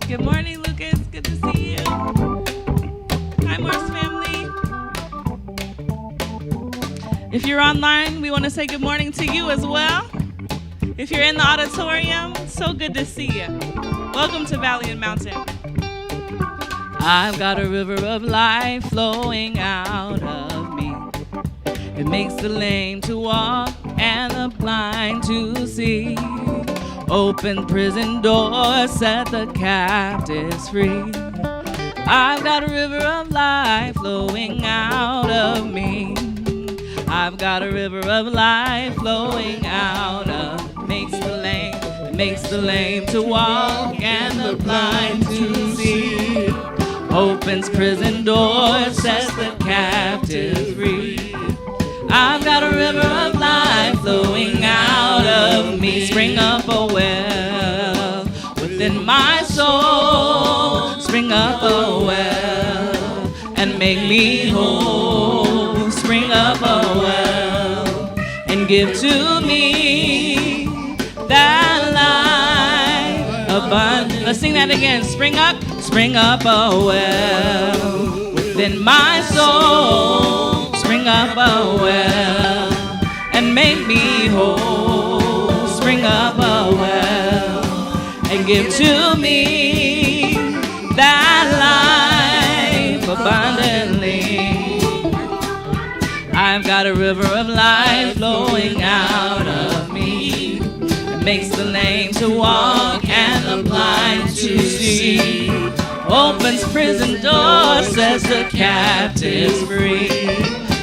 Good morning, Lucas. Good to see you. Hi, Morse family. If you're online, we want to say good morning to you as well. If you're in the auditorium, so good to see you. Welcome to Valley and Mountain. I've got a river of life flowing out of me. It makes the lame to walk and the blind to see. Open prison doors, set the captives free. I've got a river of life flowing out of me. I've got a river of life flowing out of me. Makes the lame to walk and the blind to see. Opens prison doors, sets the captives free. I've got a river of life flowing out of me. Spring up a well within my soul. Spring up a well and make me whole. Spring up a well and give to me that life abundant. Let's sing that again. Spring up a well within my soul. Spring up a well and make me whole. Spring up a well and give to me that life abundantly. I've got a river of life flowing out of me. It makes the lame to walk and the blind to see. Opens prison doors, sets the captives free.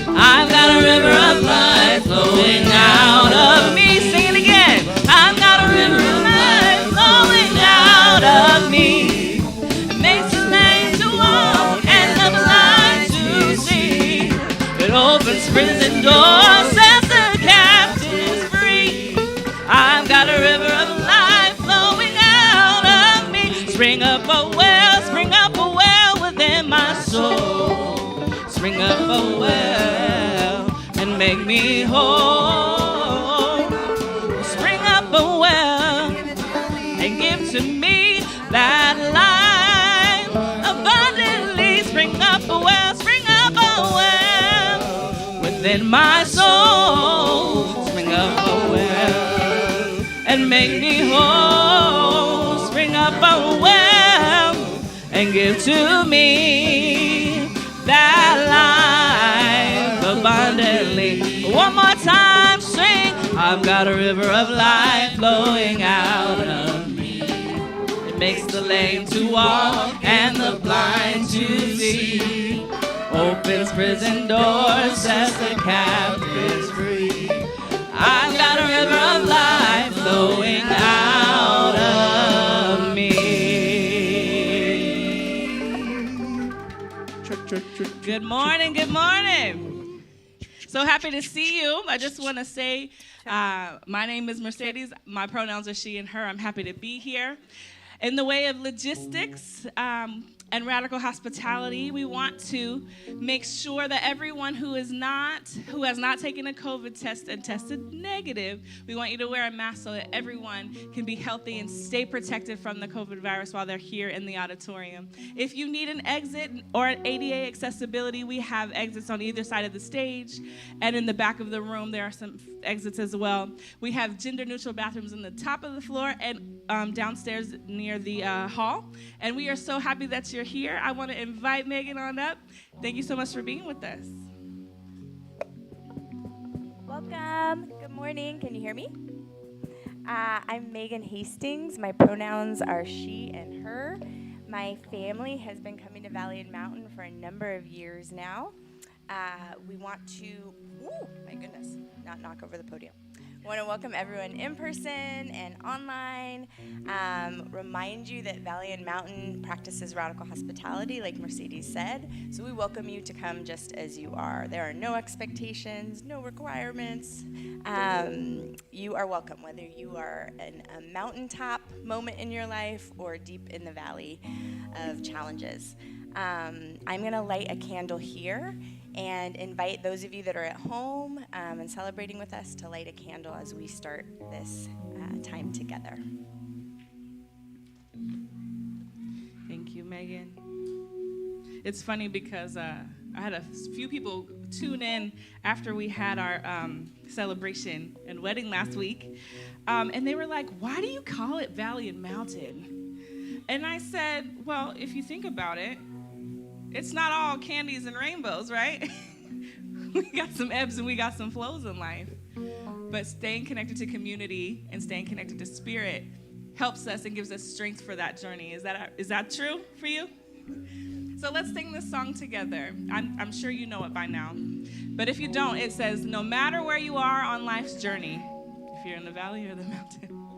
I've got a river of life flowing out of me. Sing it again. I've got a river of life flowing out of me. It makes the lame to walk and the blind to see. It opens prison doors, sets the captives free. I've got a river of life flowing out of me. Spring up a well within my soul. Spring up a well and make me whole. Spring up a well and give to me that life abundantly. Spring up a well within my soul. Spring up a well and make me whole. Spring up a well and give to me that life abundantly. One more time, sing. I've got a river of life flowing out of me. It makes the lame to walk and the blind to see. Opens prison doors, sets the captives free. I've got a river of life flowing out of me. Good morning, good morning. So happy to see you. I just want to say my name is Mercedes. My pronouns are she and her. I'm happy to be here. In the way of logistics and radical hospitality, we want to make sure that everyone who has not taken a COVID test and tested negative, we want you to wear a mask so that everyone can be healthy and stay protected from the COVID virus while they're here in the auditorium. If you need an exit or an ADA accessibility, we have exits on either side of the stage, and in the back of the room there are some exits as well. We have gender-neutral bathrooms in the top of the floor and downstairs near the hall, and we are so happy that you're here. I want to invite Megan on up. Thank you so much for being with us. Welcome. Good morning. Can you hear me? I'm Megan Hastings. My pronouns are she and her. My family has been coming to Valiant Mountain for a number of years now. We want to, my goodness, not knock over the podium. I want to welcome everyone in person and online. Remind you that Valiant Mountain practices radical hospitality, like Mercedes said. So we welcome you to come just as you are. There are no expectations, no requirements. You are welcome, whether you are in a mountaintop moment in your life or deep in the valley of challenges. I'm going to light a candle here and invite those of you that are at home and celebrating with us to light a candle as we start this time together. Thank you, Megan. It's funny because I had a few people tune in after we had our celebration and wedding last week, and they were like, "Why do you call it Valiant Mountain?" And I said, well, if you think about it, it's not all candies and rainbows, right? We got some ebbs and we got some flows in life. But staying connected to community and staying connected to spirit helps us and gives us strength for that journey. Is that true for you? So let's sing this song together. I'm sure you know it by now. But if you don't, it says, no matter where you are on life's journey, if you're in the valley or the mountain,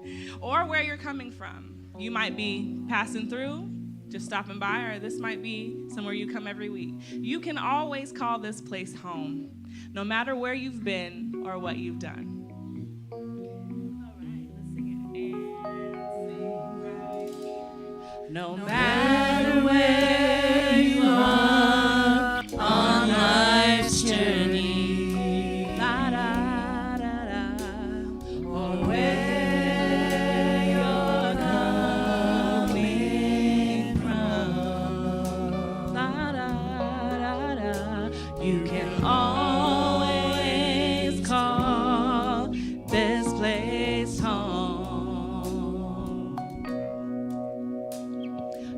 or where you're coming from, you might be passing through, just stopping by, or this might be somewhere you come every week. You can always call this place home, no matter where you've been or what you've done. All right, let's sing it. And sing right. No matter where you are on life's journey, da, da, da, da, or where you can always call this place home.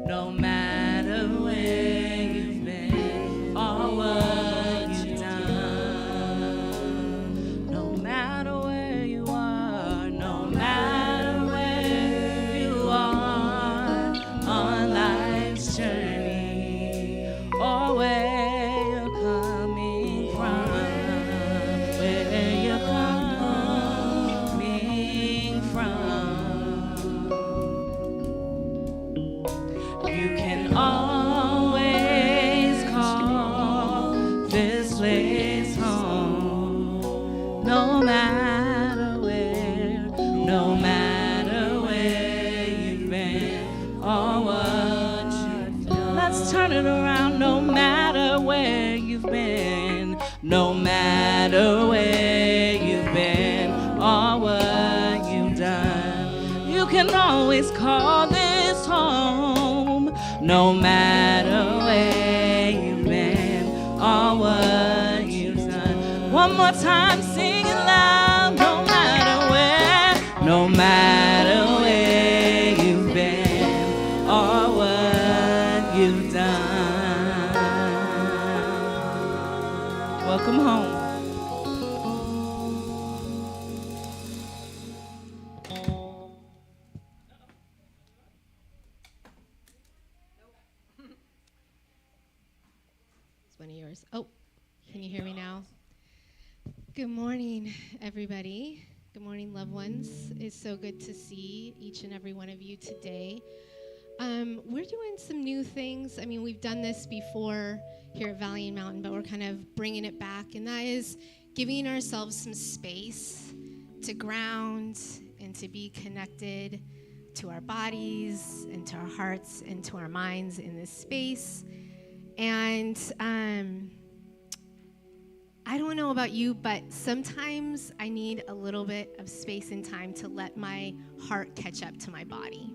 No matter where you've been or what you've done. No matter where you are, no matter where you are on life's journey or where always call this place home. No matter where you've been or what you've done. Let's turn it around. No matter where you've been, no matter where you've been or what you've done, you can always call this home. No matter where you've been or what you've done. One more time, sing it loud. No matter where you've been or what you've done. Welcome home. One of yours. Oh, can you hear me now? Good morning, everybody. Good morning, loved ones. It's so good to see each and every one of you today. We're doing some new things. I mean, we've done this before here at Valiant Mountain, but we're kind of bringing it back, and that is giving ourselves some space to ground and to be connected to our bodies and to our hearts and to our minds in this space. And I don't know about you, but sometimes I need a little bit of space and time to let my heart catch up to my body.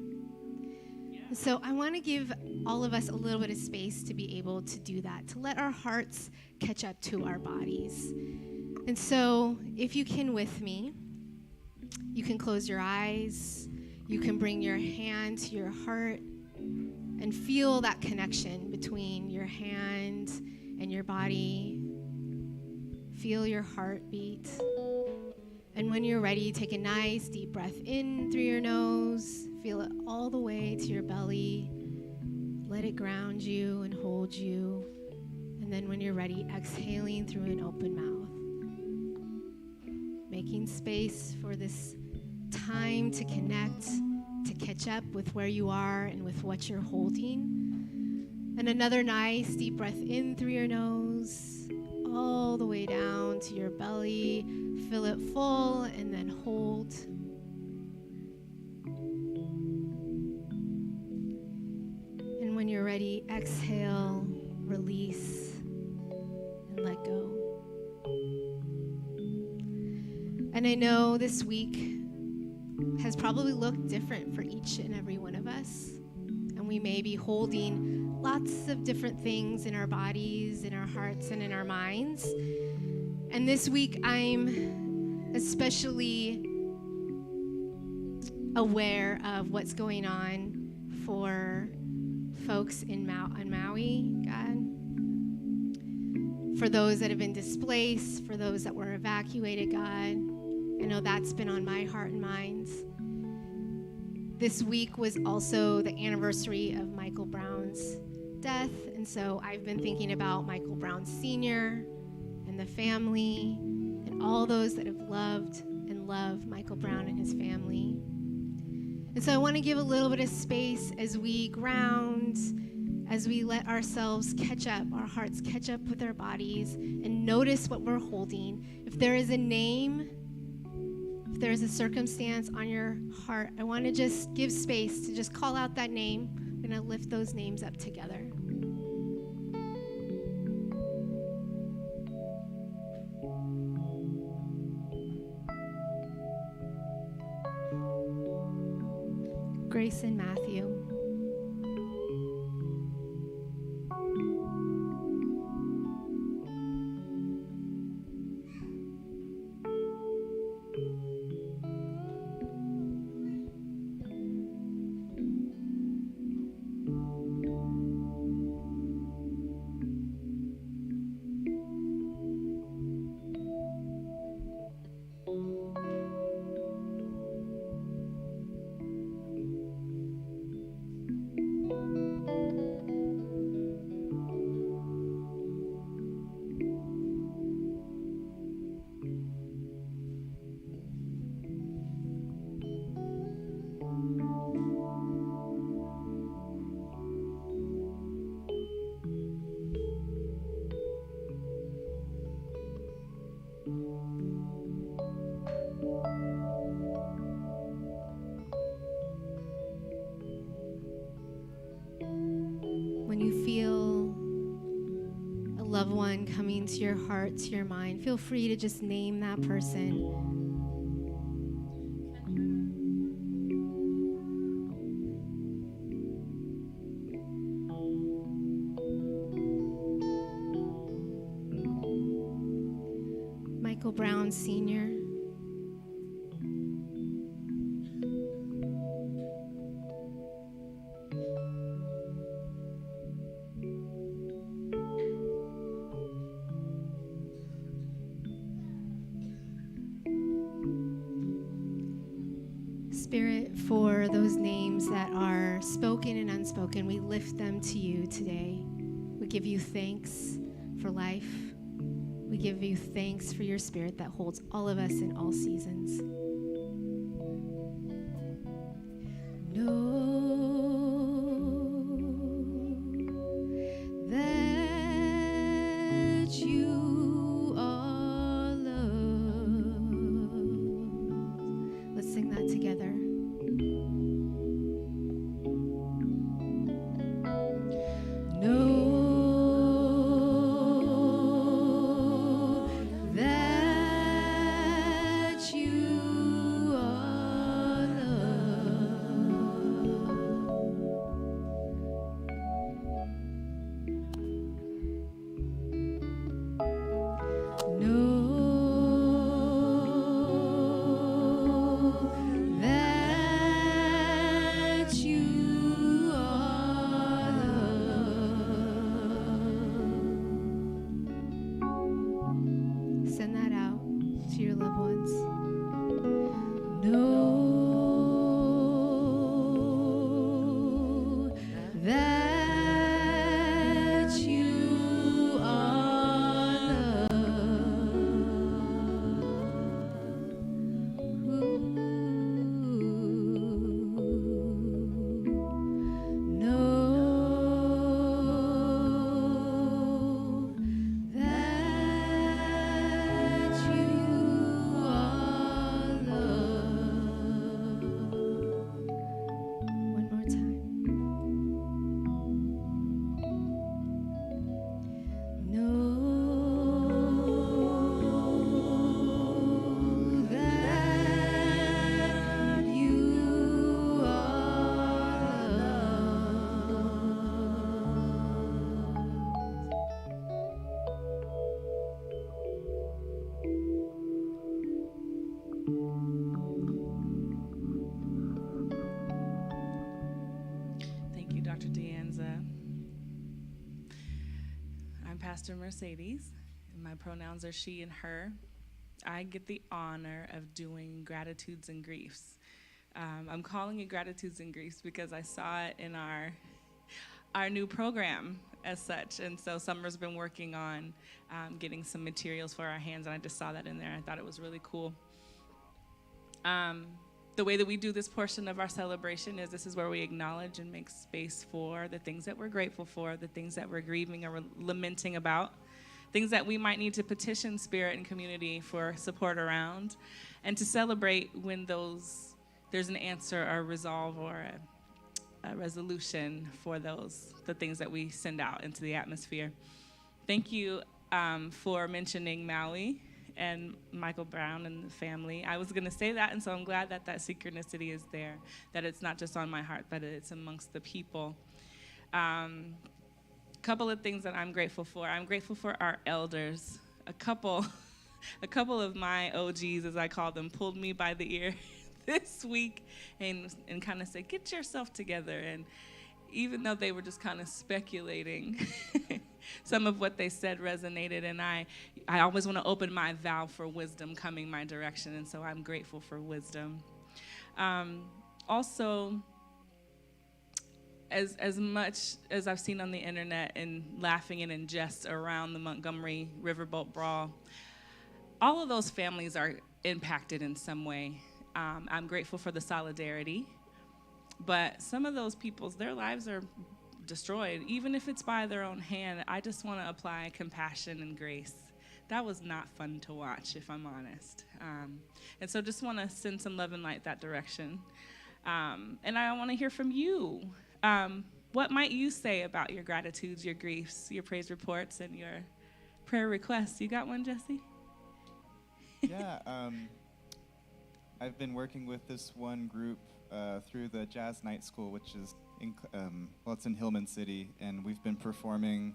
Yeah. So I want to give all of us a little bit of space to be able to do that, to let our hearts catch up to our bodies. And so if you can with me, you can close your eyes, you can bring your hand to your heart and feel that connection between your hand and your body. Feel your heartbeat And when you're ready, take a nice deep breath in through your nose. Feel it all the way to your belly. Let it ground you and hold you. And then when you're ready, exhaling through an open mouth. Making space for this time to connect, to catch up with where you are and with what you're holding. And another nice deep breath in through your nose, all the way down to your belly. Fill it full and then hold. And when you're ready, exhale, release, and let go. And I know this week has probably looked different for each and every one of us. And we may be holding lots of different things in our bodies, in our hearts, and in our minds. And this week, I'm especially aware of what's going on for folks in Maui, God. For those that have been displaced, for those that were evacuated, God. I know that's been on my heart and minds. This week was also the anniversary of Michael Brown's death, and so I've been thinking about Michael Brown Sr. and the family and all those that have loved and love Michael Brown and his family. And so I want to give a little bit of space as we ground, as we let ourselves catch up, our hearts catch up with our bodies, and notice what we're holding. If there is a name, if there is a circumstance on your heart, I want to just give space to just call out that name. I'm going to lift those names up together. Grace and Matthew. When you feel a loved one coming to your heart, to your mind, feel free to just name that person. Michael Brown Sr. Spirit, for those names that are spoken and unspoken, we lift them to you today. We give you thanks for life. We give you thanks for your Spirit that holds all of us in all seasons. Know that you are loved. Let's sing that together. Know that you Dr. Deanza. I'm Pastor Mercedes, and my pronouns are she and her. I get the honor of doing gratitudes and griefs. I'm calling it gratitudes and griefs because I saw it in our new program as such. And so Summer's been working on getting some materials for our hands, and I just saw that in there. I thought it was really cool. The way that we do this portion of our celebration is this is where we acknowledge and make space for the things that we're grateful for, the things that we're grieving or lamenting about, things that we might need to petition spirit and community for support around, and to celebrate when there's an answer or resolve or a resolution for the things that we send out into the atmosphere. Thank you for mentioning Maui and Michael Brown and the family. I was going to say that, and so I'm glad that synchronicity is there, that it's not just on my heart, but it's amongst the people. Couple of things that I'm grateful for. I'm grateful for our elders. A couple of my OGs, as I call them, pulled me by the ear this week and kind of said, get yourself together. And even though they were just kind of speculating, some of what they said resonated, and I always want to open my valve for wisdom coming my direction, and so I'm grateful for wisdom. Also, as much as I've seen on the internet and laughing and in jest around the Montgomery Riverboat Brawl, all of those families are impacted in some way. I'm grateful for the solidarity, but some of those their lives are destroyed, even if it's by their own hand. I just want to apply compassion and grace. That was not fun to watch, if I'm honest. And so just want to send some love and light that direction. And I want to hear from you. What might you say about your gratitudes, your griefs, your praise reports, and your prayer requests? You got one, Jesse? Yeah, I've been working with this one group through the Jazz Night School, which is it's in Hillman City, and we've been performing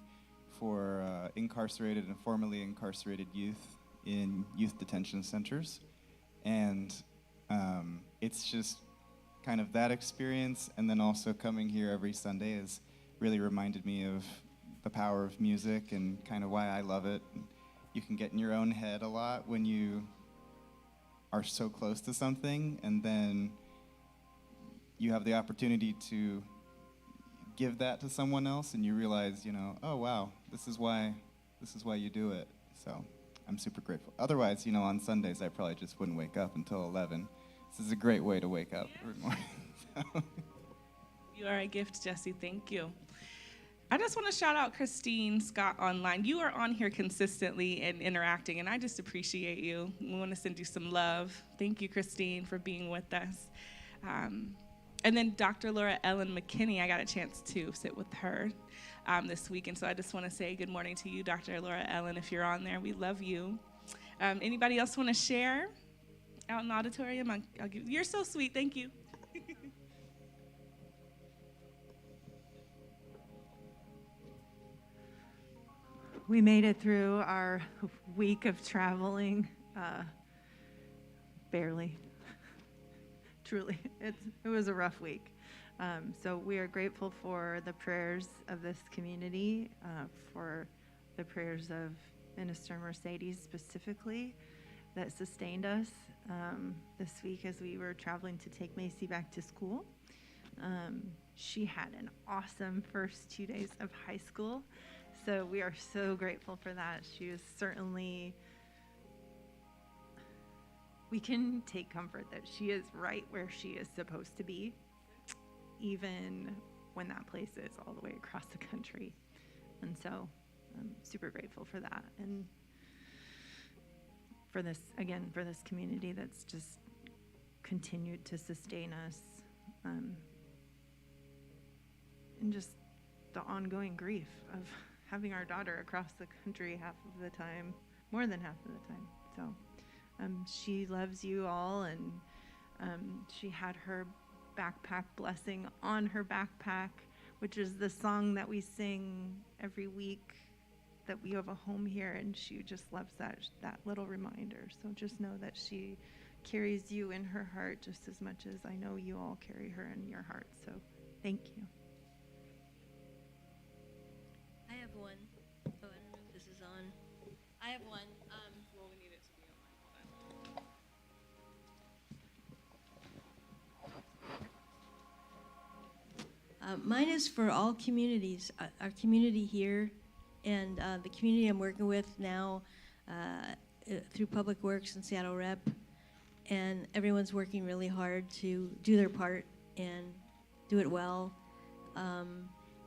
for incarcerated and formerly incarcerated youth in youth detention centers. And it's just kind of that experience, and then also coming here every Sunday has really reminded me of the power of music and kind of why I love it. You can get in your own head a lot when you are so close to something, and then you have the opportunity to give that to someone else, and you realize, oh wow, this is why you do it. So I'm super grateful. Otherwise, on Sundays I probably just wouldn't wake up until 11. This is a great way to wake up every morning. You are a gift, Jesse. Thank you. I just want to shout out Christine Scott online. You are on here consistently and interacting, and I just appreciate you. We want to send you some love. Thank you, Christine, for being with us. And then Dr. Laura Ellen McKinney, I got a chance to sit with her this week, and so I just want to say good morning to you, Dr. Laura Ellen, if you're on there. We love you. Anybody else want to share out in the auditorium? I'll give, you're so sweet. Thank you. We made it through our week of traveling, barely. Truly, it was a rough week. So we are grateful for the prayers of this community, for the prayers of Minister Mercedes specifically that sustained us this week as we were traveling to take Macy back to school. She had an awesome first 2 days of high school. So we are so grateful for that. She is certainly, we can take comfort that she is right where she is supposed to be, even when that place is all the way across the country. And so I'm super grateful for that. And for this, again, for this community that's just continued to sustain us, and just the ongoing grief of having our daughter across the country half of the time, more than half of the time. So she loves you all, and she had her backpack blessing on her backpack, which is the song that we sing every week, that we have a home here, and she just loves that little reminder. So just know that she carries you in her heart just as much as I know you all carry her in your heart. So thank you. Mine is for all communities, our community here, and the community I'm working with now through Public Works and Seattle Rep. And everyone's working really hard to do their part and do it well.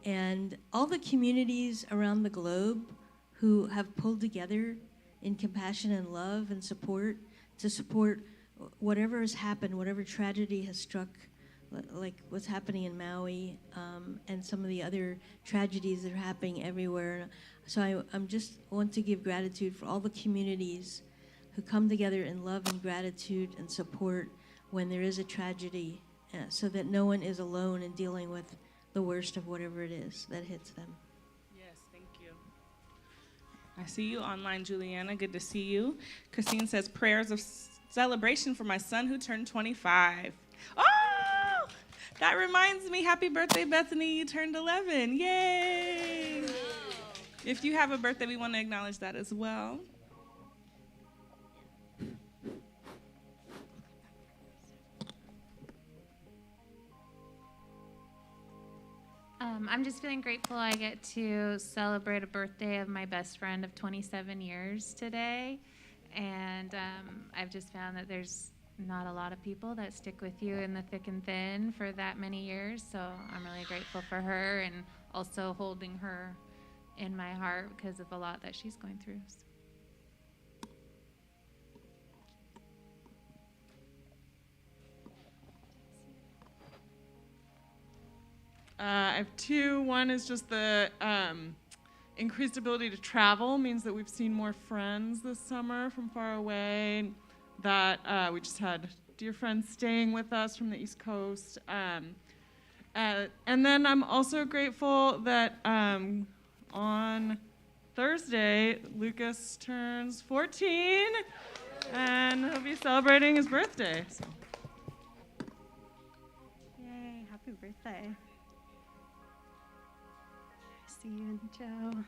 And all the communities around the globe who have pulled together in compassion and love and support to support whatever has happened, whatever tragedy has struck, like what's happening in Maui, and some of the other tragedies that are happening everywhere. So I'm just want to give gratitude for all the communities who come together in love and gratitude and support when there is a tragedy, so that no one is alone in dealing with the worst of whatever it is that hits them. Yes, thank you. I see you online, Juliana. Good to see you. Christine says, prayers of celebration for my son who turned 25. Oh, that reminds me, happy birthday, Bethany. You turned 11. Yay. Wow. If you have a birthday, we want to acknowledge that as well. I'm just feeling grateful I get to celebrate a birthday of my best friend of 27 years today. And I've just found that there's not a lot of people that stick with you in the thick and thin for that many years. So I'm really grateful for her, and also holding her in my heart because of a lot that she's going through. I have two. One is just the increased ability to travel means that we've seen more friends this summer from far away, that we just had dear friends staying with us from the East Coast. And then I'm also grateful that on Thursday, Lucas turns 14, and he'll be celebrating his birthday. So. Yay, happy birthday. See you and Joe.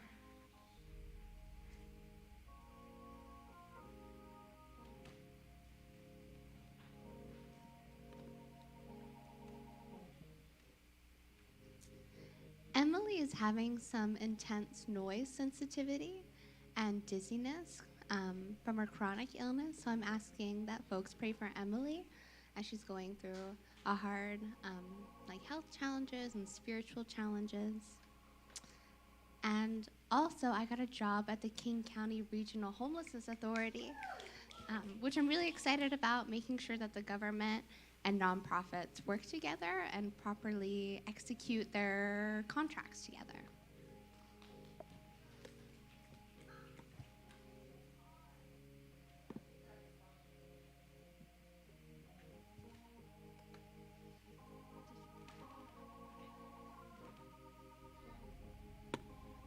Emily is having some intense noise sensitivity and dizziness from her chronic illness, so I'm asking that folks pray for Emily as she's going through a hard health challenges and spiritual challenges. And also, I got a job at the King County Regional Homelessness Authority, which I'm really excited about, making sure that the government and nonprofits work together and properly execute their contracts together.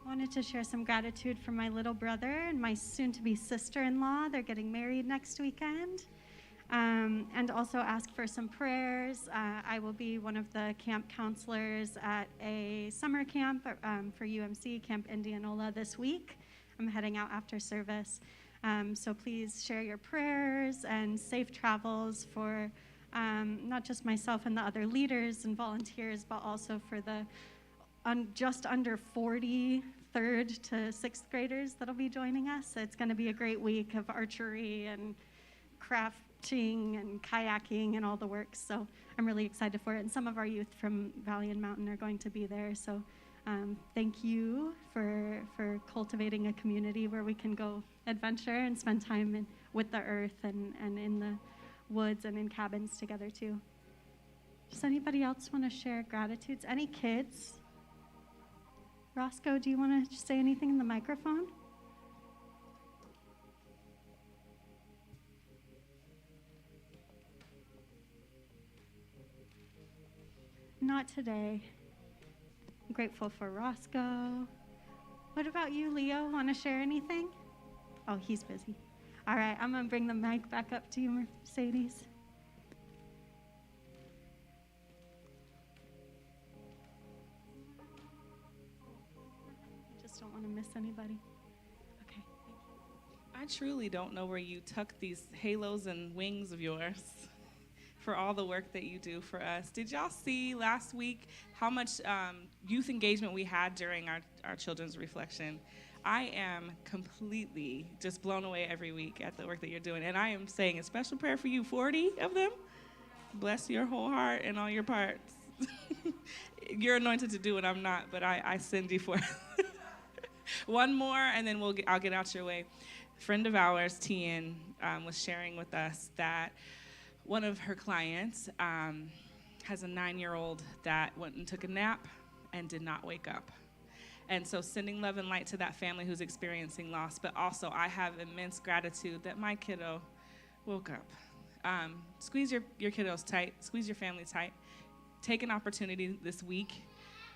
Wanted to share some gratitude for my little brother and my soon-to-be sister-in-law. They're getting married next weekend. And also ask for some prayers. I will be one of the camp counselors at a summer camp for UMC, Camp Indianola, this week. I'm heading out after service. So please share your prayers and safe travels for not just myself and the other leaders and volunteers, but also for the just under 40 third to sixth graders that'll be joining us. So it's going to be a great week of archery and crafting and kayaking and all the works. So I'm really excited for it. And some of our youth from Valley and Mountain are going to be there. So thank you for cultivating a community where we can go adventure and spend time with the earth and in the woods and in cabins together too. Does anybody else want to share gratitudes? Any kids? Roscoe, do you want to say anything in the microphone? Not today. I'm grateful for Roscoe. What about you, Leo? Want to share anything? Oh, he's busy. All right, I'm going to bring the mic back up to you, Mercedes. Don't want to miss anybody. Okay, thank you. I truly don't know where you tuck these halos and wings of yours. for all the work that you do for us. Did y'all see last week how much youth engagement we had during our children's reflection? I am completely just blown away every week at the work that you're doing. And I am saying a special prayer for you, 40 of them. Bless your whole heart and all your parts. You're anointed to do it, I'm not, but I send you for it. One more, and then I'll get out your way. A friend of ours, Tian, was sharing with us that one of her clients has a 9-year-old that went and took a nap and did not wake up. And so sending love and light to that family who's experiencing loss, but also I have immense gratitude that my kiddo woke up. Squeeze your kiddos tight, squeeze your family tight. Take an opportunity this week.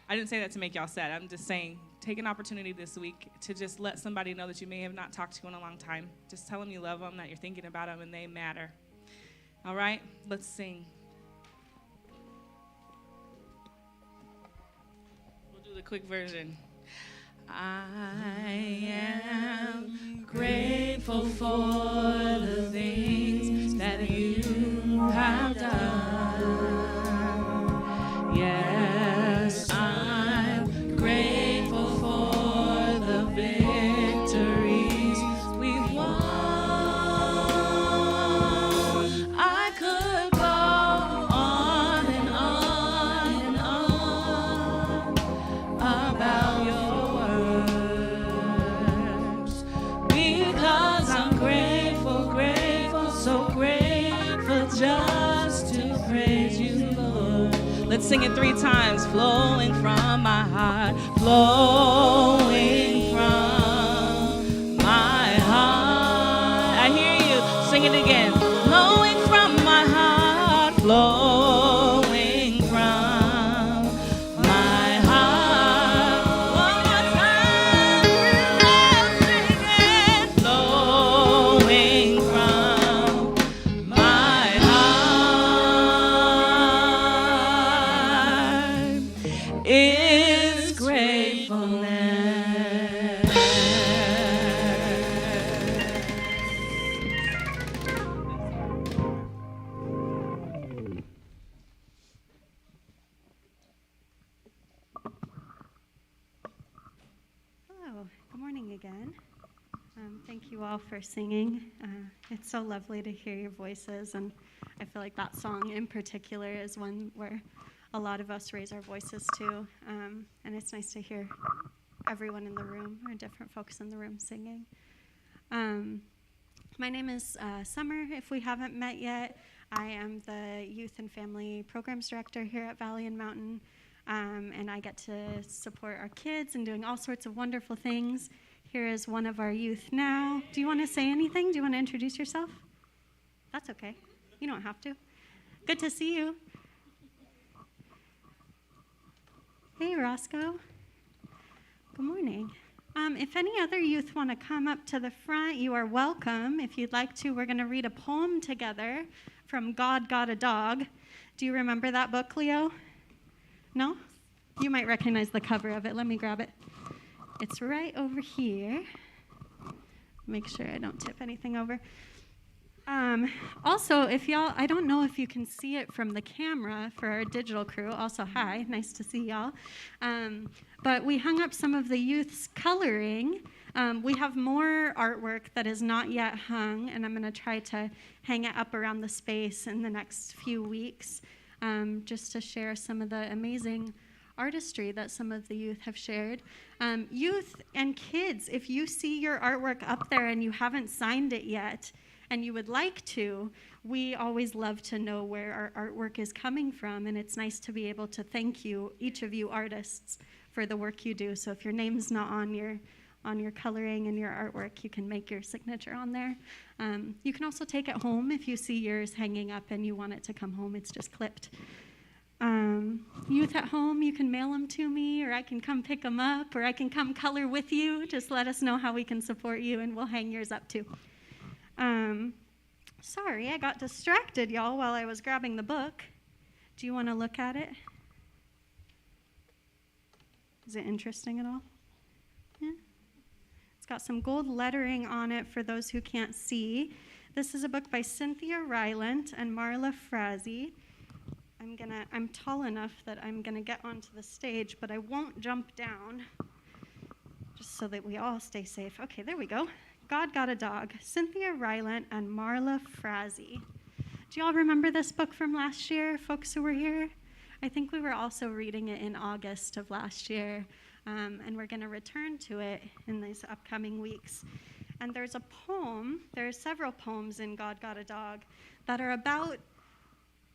I didn't say that to make y'all sad. I'm just saying, take an opportunity this week to just let somebody know that you may have not talked to in a long time. Just tell them you love them, that you're thinking about them, and they matter. All right, let's sing. We'll do the quick version. I am grateful for the things that you have done. Yes, I'm grateful for the victories we've won. I could go on and on and on about your works, because I'm grateful, grateful, so grateful just to praise you, Lord. Let's sing it 3 times. Flowing from my heart, flowing from my heart. I hear you. Sing it again. Flowing from my heart, flowing from my heart. One more time. Sing it. Flowing from my heart is gratefulness. Hello, good morning again. Thank you all for singing. It's so lovely to hear your voices, and I feel like that song in particular is one where a lot of us raise our voices to, and it's nice to hear everyone in the room, or different folks in the room singing. My name is Summer. If we haven't met yet, I am the Youth and Family Programs Director here at Valley and Mountain, and I get to support our kids and doing all sorts of wonderful things. Here is one of our youth now. Do you want to say anything? Do you want to introduce yourself? That's okay. You don't have to. Good to see you. Hey, Roscoe. Good morning. If any other youth want to come up to the front, you are welcome. If you'd like to, we're going to read a poem together from God Got a Dog. Do you remember that book, Leo? No? You might recognize the cover of it. Let me grab it. It's right over here. Make sure I don't tip anything over. Also, if y'all, I don't know if you can see it from the camera for our digital crew. Also, hi, nice to see y'all. But we hung up some of the youth's coloring. We have more artwork that is not yet hung, and I'm going to try to hang it up around the space in the next few weeks, just to share some of the amazing artistry that some of the youth have shared. Youth and kids, if you see your artwork up there and you haven't signed it yet, and you would like to, we always love to know where our artwork is coming from, and it's nice to be able to thank you, each of you artists, for the work you do. So if your name's not on your coloring and your artwork, you can make your signature on there. You can also take it home if you see yours hanging up and you want it to come home. It's just clipped. Youth at home, you can mail them to me, or I can come pick them up, or I can come color with you. Just let us know how we can support you, and we'll hang yours up too. Sorry, I got distracted, y'all, while I was grabbing the book. Do you want to look at it? Is it interesting at all? Yeah. It's got some gold lettering on it for those who can't see. This is a book by Cynthia Rylant and Marla Frazee. I'm tall enough that I'm gonna get onto the stage, but I won't jump down, just so that we all stay safe. Okay, there we go. God Got a Dog, Cynthia Rylant and Marla Frazee. Do y'all remember this book from last year, folks who were here? I think we were also reading it in August of last year, and we're gonna return to it in these upcoming weeks. And there are several poems in God Got a Dog that are about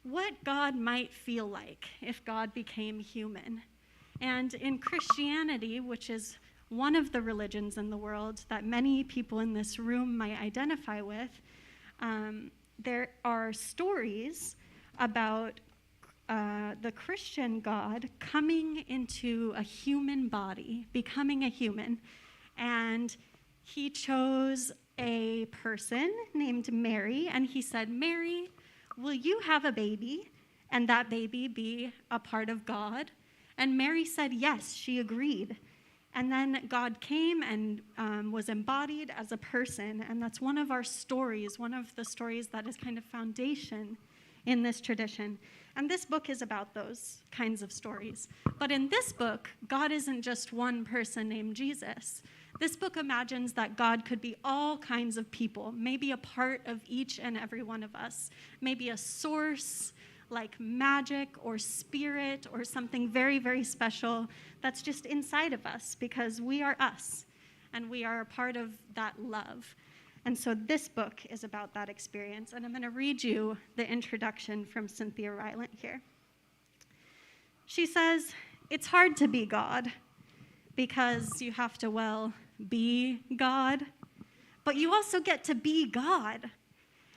what God might feel like if God became human. And in Christianity, which is one of the religions in the world that many people in this room might identify with, there are stories about the Christian God coming into a human body, becoming a human. And he chose a person named Mary, and he said, "Mary, will you have a baby, and that baby be a part of God?" And Mary said yes, she agreed. And then God came and was embodied as a person, and that's one of our stories, one of the stories that is kind of foundation in this tradition. And this book is about those kinds of stories. But in this book, God isn't just one person named Jesus. This book imagines that God could be all kinds of people, maybe a part of each and every one of us, maybe a source like magic or spirit or something very, very special that's just inside of us because we are us and we are a part of that love. And so this book is about that experience. And I'm going to read you the introduction from Cynthia Rylant here. She says, "It's hard to be God because you have to, well, be God. But you also get to be God,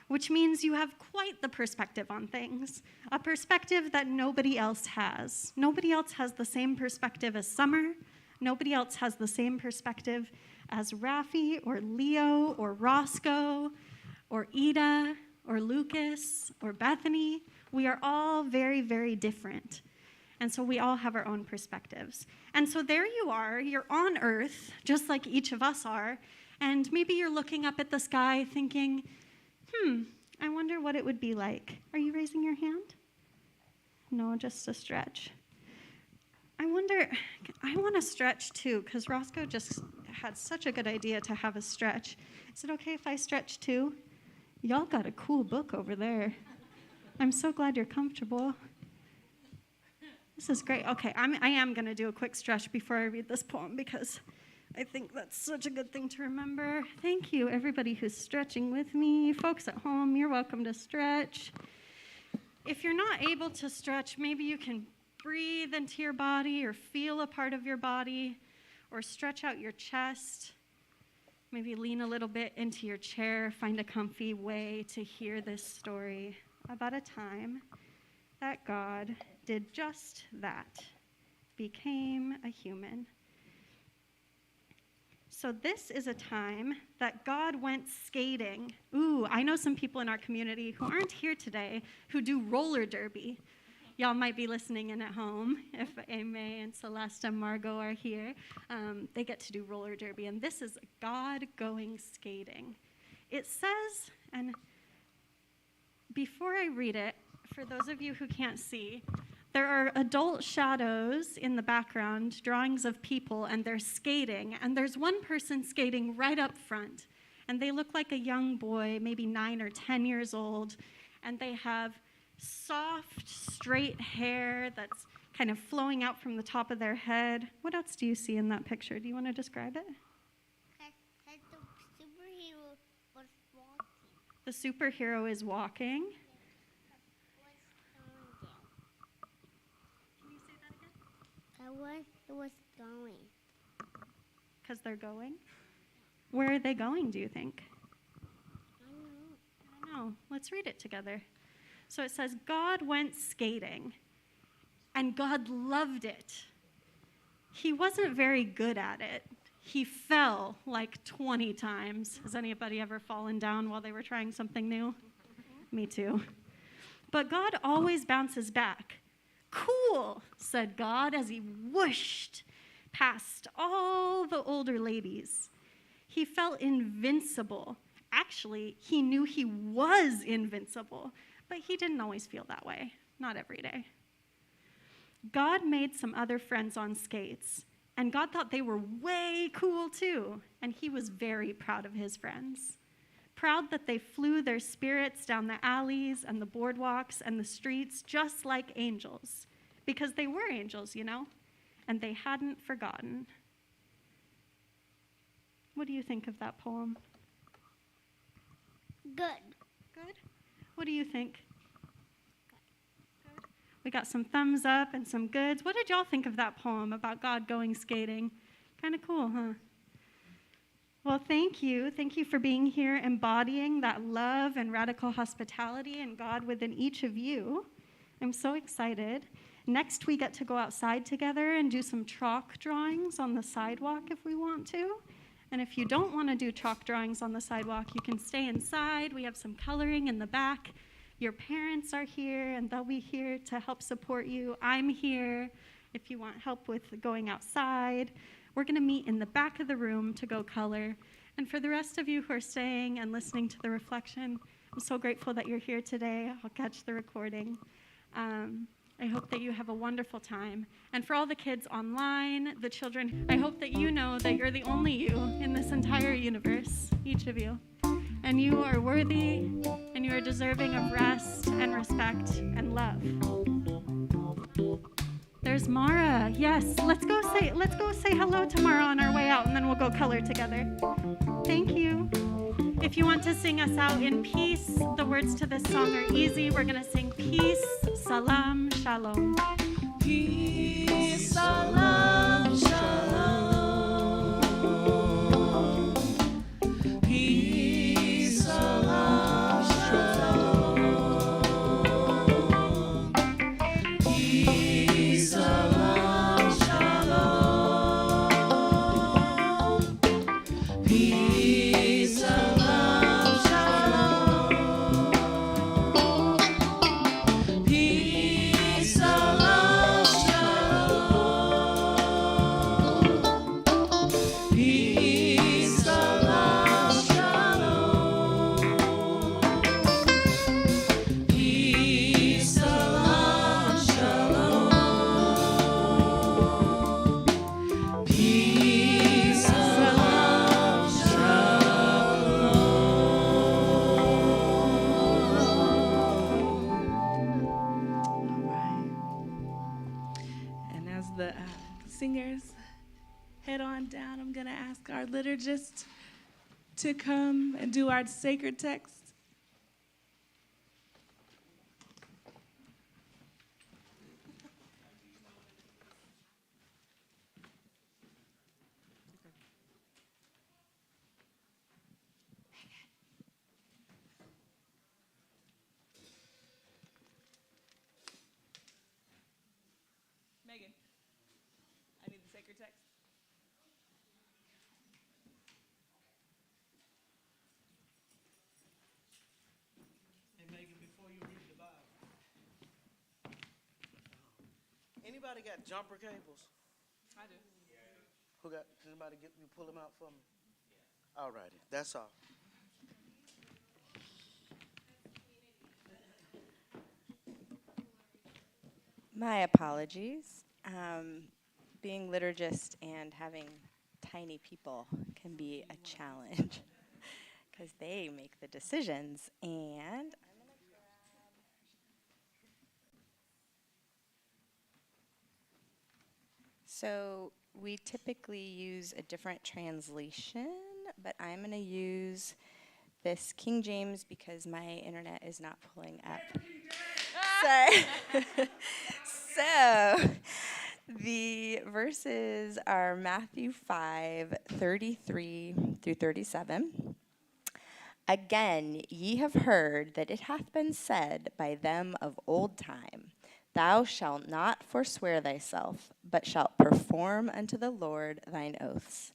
which means you have quite the perspective on things, a perspective that nobody else has. Nobody else has the same perspective as Summer. Nobody else has the same perspective as Rafi or Leo or Roscoe or Ida or Lucas or Bethany. We are all very, very different. And so we all have our own perspectives. And so there you are, you're on Earth, just like each of us are, and maybe you're looking up at the sky thinking, I wonder what it would be like. Are you raising your hand? No, just a stretch. I want to stretch too, because Roscoe just had such a good idea to have a stretch. Is it okay if I stretch too? Y'all got a cool book over there. I'm so glad you're comfortable. This is great. Okay, I am going to do a quick stretch before I read this poem because I think that's such a good thing to remember. Thank you, everybody who's stretching with me. Folks at home, you're welcome to stretch. If you're not able to stretch, maybe you can breathe into your body or feel a part of your body or stretch out your chest. Maybe lean a little bit into your chair, find a comfy way to hear this story about a time that God did just that, became a human. So this is a time that God went skating. Ooh, I know some people in our community who aren't here today who do roller derby. Y'all might be listening in at home if Ame and Celeste and Margot are here. They get to do roller derby, and this is God going skating. It says, and before I read it, for those of you who can't see, there are adult shadows in the background, drawings of people, and they're skating. And there's one person skating right up front. And they look like a young boy, maybe 9 or 10 years old. And they have soft, straight hair that's kind of flowing out from the top of their head. What else do you see in that picture? Do you want to describe it? The superhero was walking. The superhero is walking. It was going. Because they're going? Where are they going, do you think? I I don't know. Let's read it together. So it says, God went skating, and God loved it. He wasn't very good at it. He fell like 20 times. Has anybody ever fallen down while they were trying something new? Me too. But God always bounces back. Cool, said God as he whooshed past all the older ladies. He felt invincible, Actually, he knew he was invincible, but he didn't always feel that way, not every day. God made some other friends on skates, and God thought they were way cool too, and he was very proud of his friends. Proud that they flew their spirits down the alleys and the boardwalks and the streets just like angels, because they were angels, you know, and they hadn't forgotten. What do you think of that poem? Good. Good? What do you think? Good. We got some thumbs up and some goods. What did y'all think of that poem about God going skating? Kind of cool, huh? Well, thank you. Thank you for being here, embodying that love and radical hospitality and God within each of you. I'm so excited. Next, we get to go outside together and do some chalk drawings on the sidewalk if we want to. And if you don't want to do chalk drawings on the sidewalk, you can stay inside. We have some coloring in the back. Your parents are here, and they'll be here to help support you. I'm here if you want help with going outside. We're going to meet in the back of the room to go color. And for the rest of you who are staying and listening to the reflection, I'm so grateful that you're here today. I'll catch the recording. I hope that you have a wonderful time. And for all the kids online, the children, I hope that you know that you're the only you in this entire universe, each of you. And you are worthy, and you are deserving of rest and respect and love. There's Mara. Yes, let's go say hello to Mara on our way out, and then we'll go color together. Thank you. If you want to sing us out in peace, the words to this song are easy. We're going to sing peace, salam, shalom. Peace, salam, shalom. Peace, salam, shalom. Peace, salam, shalom. Peace, salam, shalom. Peace, salam, shalom. Peace, salam, shalom. Peace, salam, shalom. Peace, salam, And as the singers head on down, I'm going to ask our liturgist to come and do our sacred text. Megan, I need the sacred text. And Megan, before you read the Bible, anybody got jumper cables? I do. Who got? Can anybody get me pull them out for me? All righty, that's all. My apologies. Being liturgist and having tiny people can be a challenge because they make the decisions. And I'm gonna grab. So we typically use a different translation, but I'm going to use this King James because my internet is not pulling up. So the verses are Matthew 5:33 through 37. Again, ye have heard that it hath been said by them of old time, thou shalt not forswear thyself, but shalt perform unto the Lord thine oaths.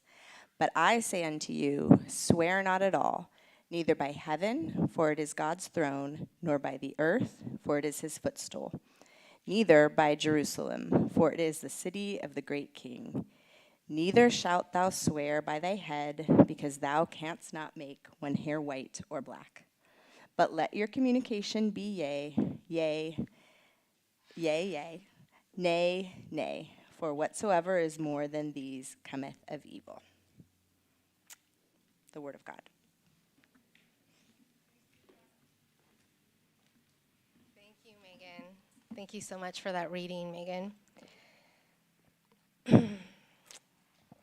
But I say unto you, swear not at all, neither by heaven, for it is God's throne, nor by the earth, for it is his footstool, neither by Jerusalem, for it is the city of the great King. Neither shalt thou swear by thy head, because thou canst not make one hair white or black. But let your communication be yea, yea, yea, yea, nay, nay, for whatsoever is more than these cometh of evil. The word of God. Thank you, Megan. Thank you so much for that reading, Megan.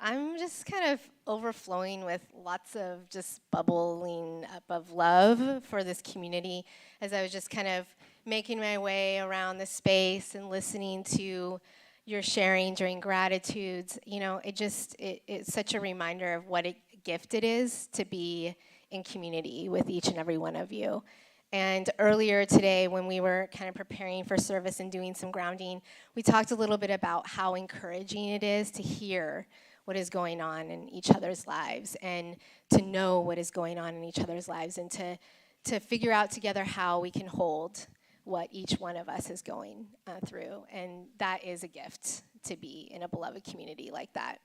I'm just kind of overflowing with lots of just bubbling up of love for this community as I was just kind of making my way around the space and listening to your sharing during gratitudes. You know, it's such a reminder of what a gift it is to be in community with each and every one of you. And earlier today, when we were kind of preparing for service and doing some grounding, we talked a little bit about how encouraging it is to hear what is going on in each other's lives and to know what is going on in each other's lives and to figure out together how we can hold what each one of us is going through. And that is a gift to be in a beloved community like that.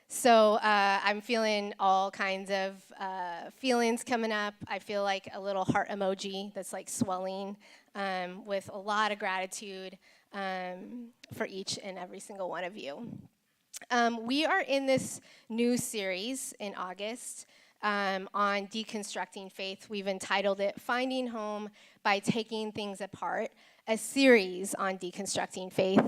So I'm feeling all kinds of feelings coming up. I feel like a little heart emoji that's like swelling with a lot of gratitude for each and every single one of you. We are in this new series in August on deconstructing faith. We've entitled it Finding Home by Taking Things Apart, a series on deconstructing faith.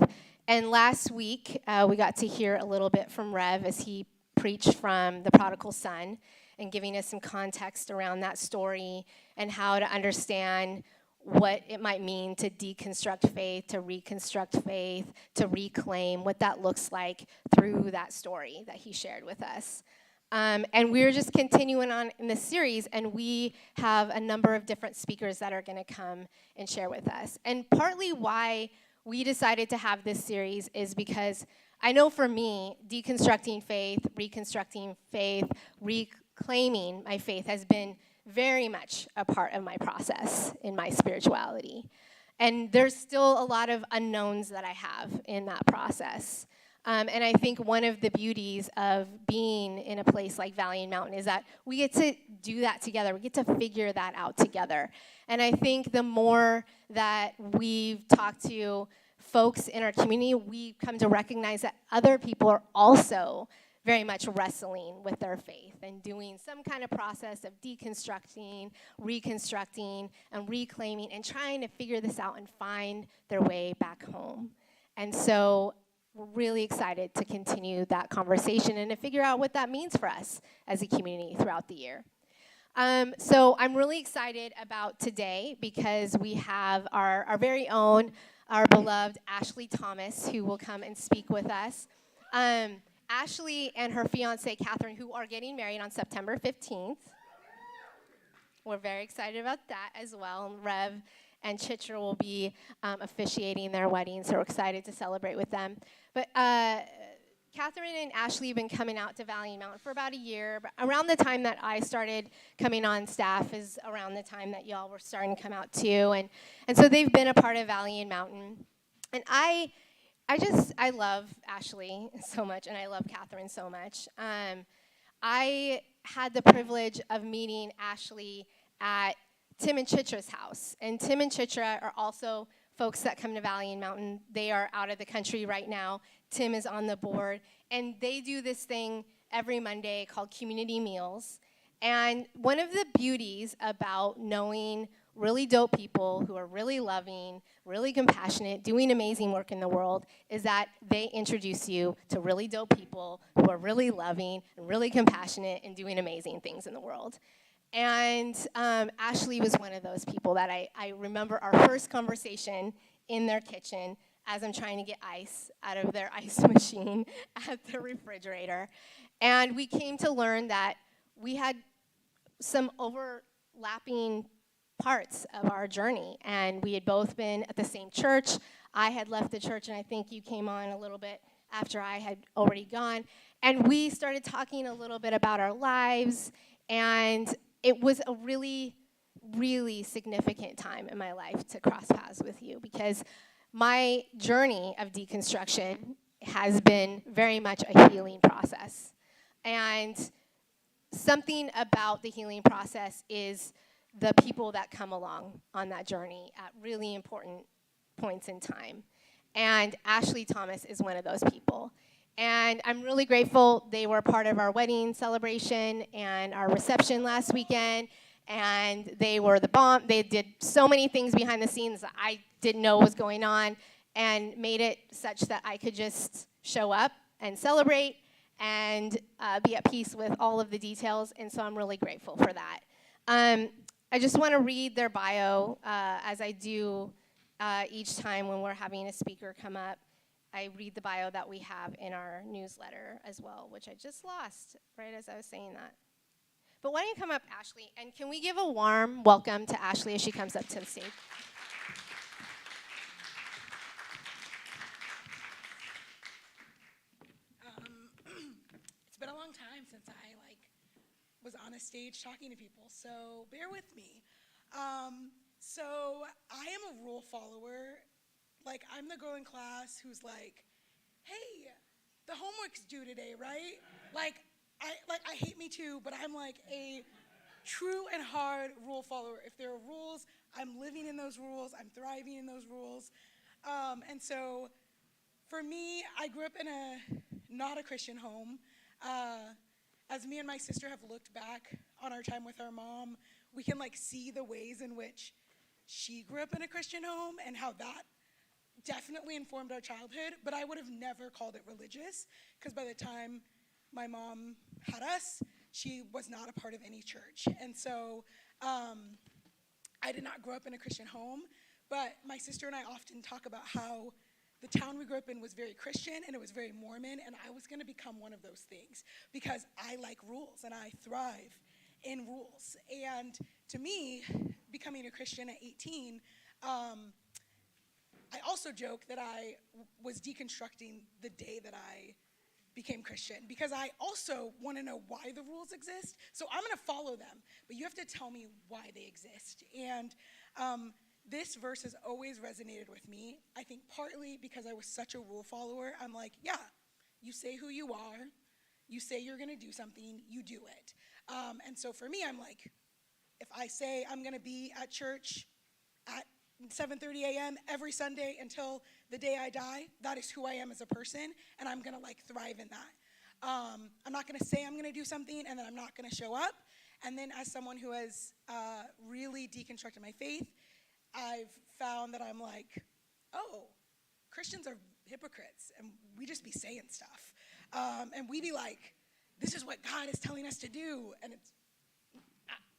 And last week, we got to hear a little bit from Rev as he preached from the prodigal son and giving us some context around that story and how to understand what it might mean to deconstruct faith, to reconstruct faith, to reclaim, what that looks like through that story that he shared with us. And we're just continuing on in this series, and we have a number of different speakers that are going to come and share with us. And partly why we decided to have this series is because I know for me, deconstructing faith, reconstructing faith, reclaiming my faith has been very much a part of my process in my spirituality. And there's still a lot of unknowns that I have in that process. And I think one of the beauties of being in a place like Valiant Mountain is that we get to do that together. We get to figure that out together. And I think the more that we've talked to folks in our community, we come to recognize that other people are also very much wrestling with their faith and doing some kind of process of deconstructing, reconstructing, and reclaiming and trying to figure this out and find their way back home. And so we're really excited to continue that conversation and to figure out what that means for us as a community throughout the year. So I'm really excited about today because we have our very own, our beloved Ashlee Thomas, who will come and speak with us. Ashlee and her fiance, Catherine, who are getting married on September 15th. We're very excited about that as well. And Rev and Chitra will be officiating their wedding, so we're excited to celebrate with them. But Catherine and Ashlee have been coming out to Valiant Mountain for about a year. But around the time that I started coming on staff is around the time that y'all were starting to come out too. And so they've been a part of Valiant Mountain. And I love Ashlee so much, and I love Catherine so much. I had the privilege of meeting Ashlee at Tim and Chitra's house. And Tim and Chitra are also folks that come to Valiant Mountain. They are out of the country right now. Tim is on the board. And they do this thing every Monday called Community Meals. And one of the beauties about knowing really dope people who are really loving, really compassionate, doing amazing work in the world is that they introduce you to really dope people who are really loving and really compassionate and doing amazing things in the world. And Ashlee was one of those people that I remember our first conversation in their kitchen as I'm trying to get ice out of their ice machine at the refrigerator. And we came to learn that we had some overlapping parts of our journey, and we had both been at the same church. I had left the church, and I think you came on a little bit after I had already gone, and we started talking a little bit about our lives, and it was a really, really significant time in my life to cross paths with you because my journey of deconstruction has been very much a healing process. And something about the healing process is the people that come along on that journey at really important points in time. And Ashlee Thomas is one of those people. And I'm really grateful they were part of our wedding celebration and our reception last weekend. And they were the bomb. They did so many things behind the scenes that I didn't know was going on, and made it such that I could just show up and celebrate and be at peace with all of the details. And so I'm really grateful for that. I just want to read their bio as I do each time when we're having a speaker come up. I read the bio that we have in our newsletter as well, which I just lost right as I was saying that. But why don't you come up, Ashlee, and can we give a warm welcome to Ashlee as she comes up to the stage? It's been a long time since I was on a stage talking to people, so bear with me. So I am a rule follower. I'm the girl in class who's like, hey, the homework's due today, right? I hate me too, but I'm like a true and hard rule follower. If there are rules, I'm living in those rules, I'm thriving in those rules. And so for me, I grew up in not a Christian home. As me and my sister have looked back on our time with our mom, we can see the ways in which she grew up in a Christian home and how that definitely informed our childhood, but I would have never called it religious, because by the time my mom had us, she was not a part of any church. And so I did not grow up in a Christian home, but my sister and I often talk about how the town we grew up in was very Christian and it was very Mormon, and I was going to become one of those things because I like rules and I thrive in rules. And to me, becoming a Christian at 18, I also joke that I was deconstructing the day that I became Christian, because I also want to know why the rules exist. So I'm going to follow them, but you have to tell me why they exist. And this verse has always resonated with me. I think partly because I was such a rule follower. I'm like, yeah, you say who you are, you say you're going to do something, you do it. And so for me, I'm like, if I say I'm going to be at church at 7:30 a.m. every Sunday until the day I die, that is who I am as a person, and I'm going to thrive in that. I'm not going to say I'm going to do something and then I'm not going to show up. And then as someone who has really deconstructed my faith, I've found that I'm like, oh, Christians are hypocrites, and we just be saying stuff. And we be like, this is what God is telling us to do. And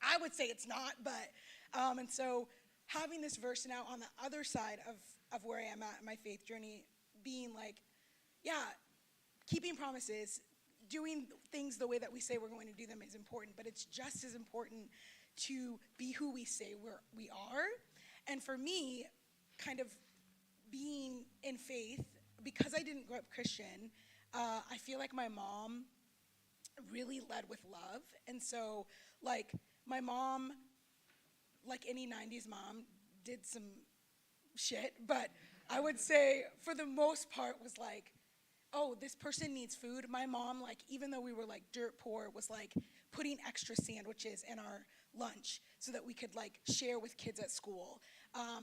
I would say it's not, but, and so having this verse now on the other side of where I am at in my faith journey, being like, yeah, keeping promises, doing things the way that we say we're going to do them is important, but it's just as important to be who we say we are. And for me, kind of being in faith, because I didn't grow up Christian, I feel like my mom really led with love. And so, my mom, like any 90s mom, did some shit, but I would say for the most part was like, oh, this person needs food. My mom, even though we were dirt poor, was putting extra sandwiches in our lunch so that we could share with kids at school.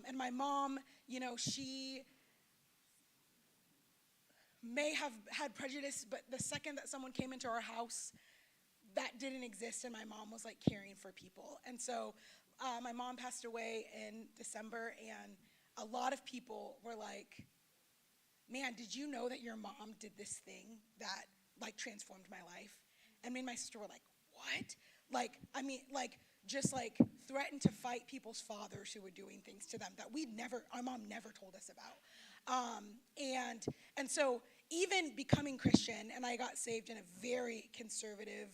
And my mom, she may have had prejudice, but the second that someone came into our house, that didn't exist, and my mom was caring for people. And so my mom passed away in December, and a lot of people were like, man, did you know that your mom did this thing that transformed my life? And me and my sister were like, what? Just threatened to fight people's fathers who were doing things to them that our mom never told us about. And so even becoming Christian, and I got saved in a very conservative,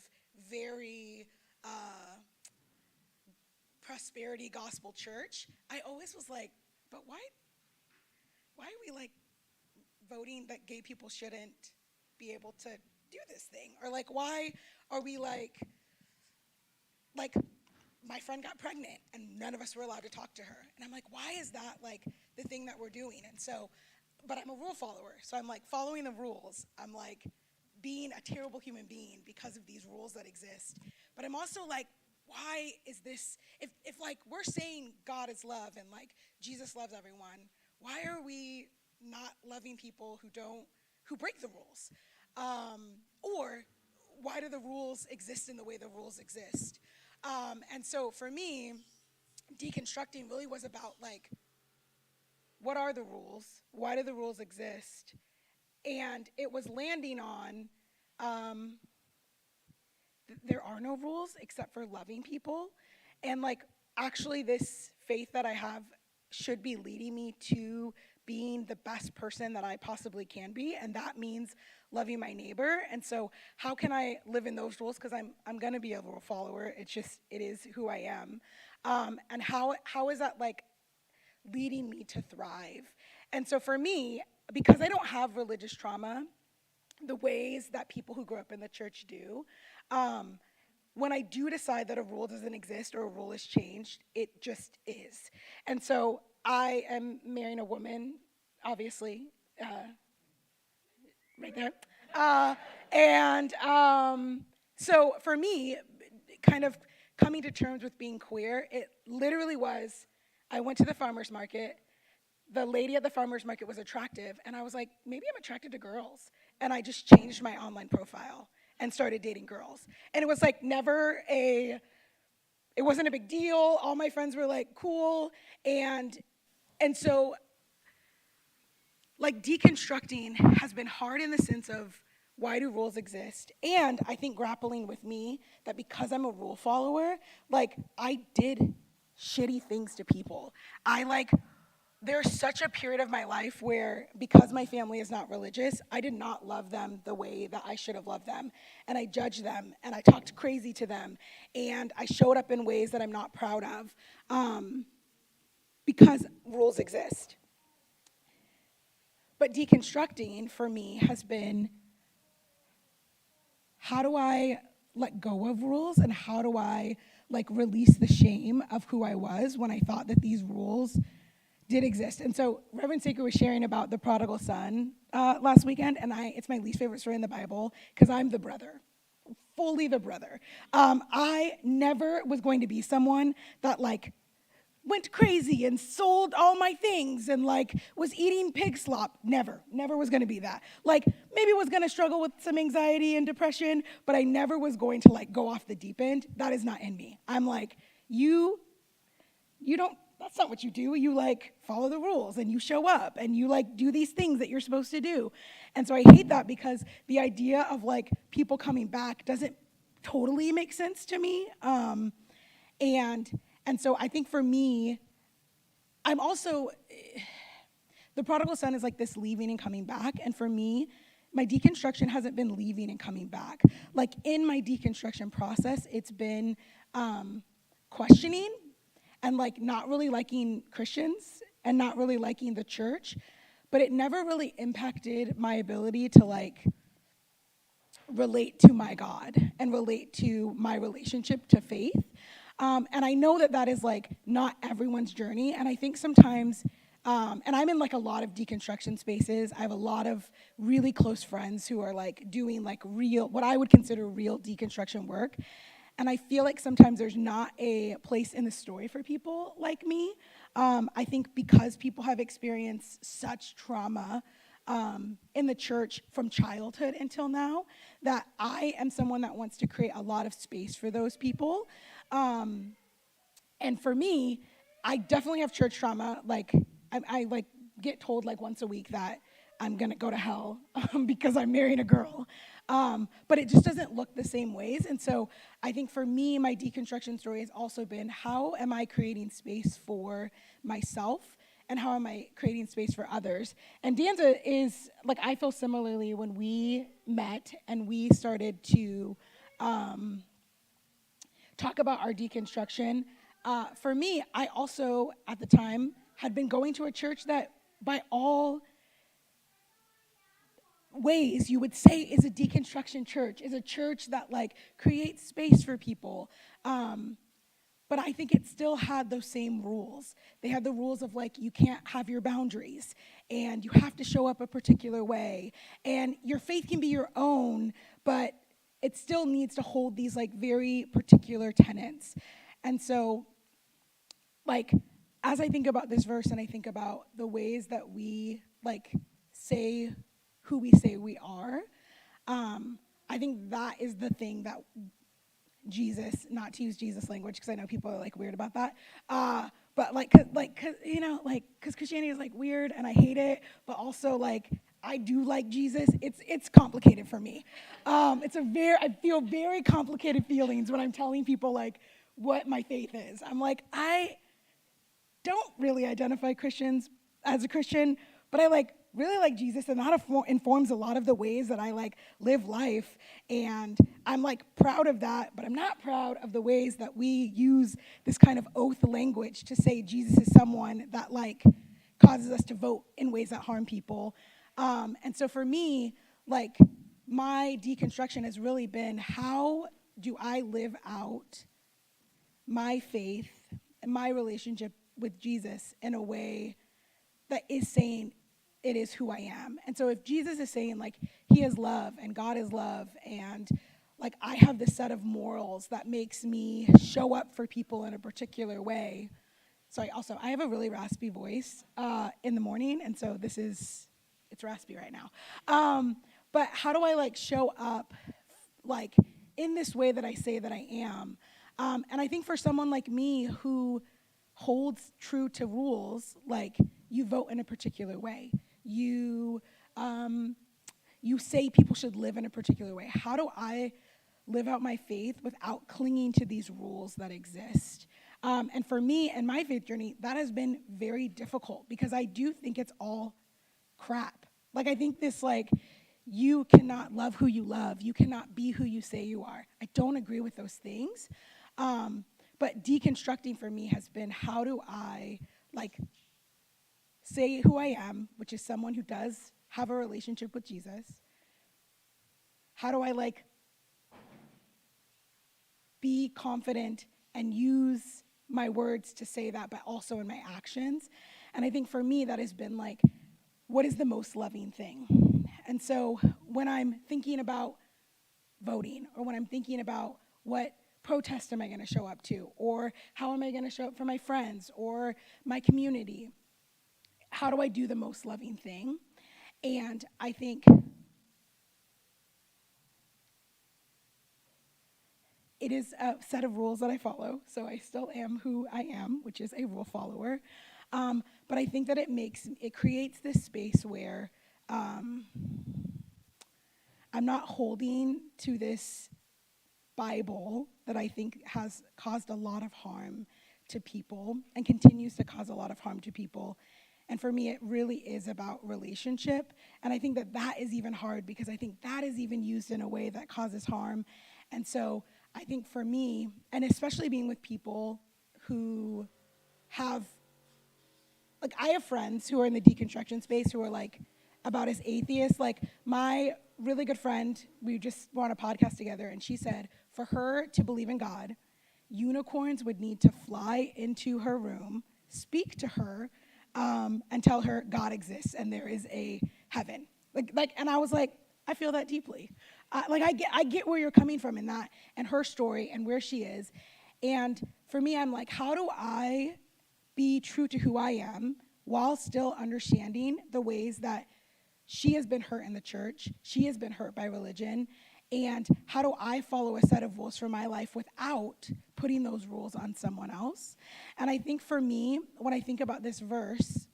very prosperity gospel church, I always was like, but why are we voting that gay people shouldn't be able to do this thing? Or why are we my friend got pregnant and none of us were allowed to talk to her. And I'm like, why is that the thing that we're doing? And so but I'm a rule follower. So I'm like following the rules. I'm like being a terrible human being because of these rules that exist. But I'm also like, why is this, if like we're saying God is love and like Jesus loves everyone, why are we not loving people who break the rules? Or why do the rules exist in the way the rules exist? And so for me, deconstructing really was about like, what are the rules? Why do the rules exist? And it was landing on there are no rules except for loving people. And like, actually, this faith that I have should be leading me to being the best person that I possibly can be. And that means loving my neighbor. And so how can I live in those rules? Because I'm going to be a rule follower. It is who I am. And how is that like leading me to thrive? And so for me, because I don't have religious trauma the ways that people who grew up in the church do, when I do decide that a rule doesn't exist or a rule is changed, it just is. And so I am marrying a woman, obviously, right there. So for me, kind of coming to terms with being queer, it literally was, I went to the farmer's market. The lady at the farmer's market was attractive, and I was like, maybe I'm attracted to girls. And I just changed my online profile and started dating girls. And it was like it wasn't a big deal. All my friends were like, cool. And so like deconstructing has been hard in the sense of why do rules exist? And I think grappling with me that because I'm a rule follower, like I did shitty things to people. There's such a period of my life where, because my family is not religious, I did not love them the way that I should have loved them. And I judged them, and I talked crazy to them, and I showed up in ways that I'm not proud of because rules exist. But deconstructing for me has been, how do I let go of rules, and how do I like release the shame of who I was when I thought that these rules did exist? And so Reverend Saker was sharing about the prodigal son last weekend, and it's my least favorite story in the Bible because I'm the brother, fully the brother. I never was going to be someone that like went crazy and sold all my things and like was eating pig slop. Never was going to be that. Like maybe was going to struggle with some anxiety and depression, but I never was going to like go off the deep end. That is not in me. I'm like, you don't, that's not what you do. You like follow the rules and you show up and you like do these things that you're supposed to do. And so I hate that because the idea of like people coming back doesn't totally make sense to me. And so I think for me, I'm also, the prodigal son is like this leaving and coming back. And for me, my deconstruction hasn't been leaving and coming back. Like in my deconstruction process, it's been questioning and like not really liking Christians and not really liking the church, but it never really impacted my ability to like relate to my God and relate to my relationship to faith. And I know that is like not everyone's journey. And I think sometimes, and I'm in like a lot of deconstruction spaces. I have a lot of really close friends who are like doing like real, what I would consider real deconstruction work. And I feel like sometimes there's not a place in the story for people like me. I think because people have experienced such trauma in the church from childhood until now, that I am someone that wants to create a lot of space for those people. And for me, I definitely have church trauma. Like I like get told like once a week that I'm gonna go to hell because I'm marrying a girl. But it just doesn't look the same ways. And so I think for me, my deconstruction story has also been, how am I creating space for myself? And how am I creating space for others? And Danza is, like, I feel similarly when we met and we started to talk about our deconstruction. For me, I also, at the time, had been going to a church that, by all ways you would say is a deconstruction church, is a church that, like, creates space for people. but I think it still had those same rules. They had the rules of like, you can't have your boundaries, and you have to show up a particular way, and your faith can be your own, but it still needs to hold these like very particular tenets. And so, like, as I think about this verse and I think about the ways that we like say who we say we are, I think that is the thing that Jesus, not to use Jesus language because I know people are like weird about that, but cause Christianity is like weird and I hate it, but also like I do like Jesus. It's complicated for me. I feel very complicated feelings when I'm telling people like what my faith is. I'm like, I don't really identify Christians as a Christian, but I like really like Jesus, and that informs a lot of the ways that I like live life, and I'm like proud of that, but I'm not proud of the ways that we use this kind of oath language to say Jesus is someone that like causes us to vote in ways that harm people. And so for me, like my deconstruction has really been, how do I live out my faith and my relationship with Jesus in a way that is saying it is who I am. And so if Jesus is saying like he is love and God is love, and like I have this set of morals that makes me show up for people in a particular way. Sorry, also I have a really raspy voice in the morning, and so it's raspy right now. But how do I like show up like in this way that I say that I am? And I think for someone like me who holds true to rules, like you vote in a particular way, you say people should live in a particular way. How do I live out my faith without clinging to these rules that exist? And for me and my faith journey, that has been very difficult because I do think it's all crap. Like I think this like, you cannot love who you love. You cannot be who you say you are. I don't agree with those things. But deconstructing for me has been, how do I like say who I am, which is someone who does have a relationship with Jesus? How do I like be confident and use my words to say that, but also in my actions? And I think for me that has been like, what is the most loving thing? And so when I'm thinking about voting, or when I'm thinking about what protest am I going to show up to, or how am I going to show up for my friends or my community, how do I do the most loving thing? And I think it is a set of rules that I follow, so I still am who I am, which is a rule follower. But I think that it creates this space where I'm not holding to this Bible that I think has caused a lot of harm to people and continues to cause a lot of harm to people. And for me, it really is about relationship. And I think that is even hard because I think that is even used in a way that causes harm. And so I think for me, and especially being with people who have, like I have friends who are in the deconstruction space who are like about as atheists. Like my really good friend, we just were on a podcast together, and she said for her to believe in God, unicorns would need to fly into her room, speak to her, and tell her God exists and there is a heaven. And I was like, I feel that deeply. I get where you're coming from in that, and her story and where she is. And for me, I'm like, how do I be true to who I am while still understanding the ways that she has been hurt in the church, she has been hurt by religion, and how do I follow a set of rules for my life without putting those rules on someone else? And I think for me, when I think about this verse,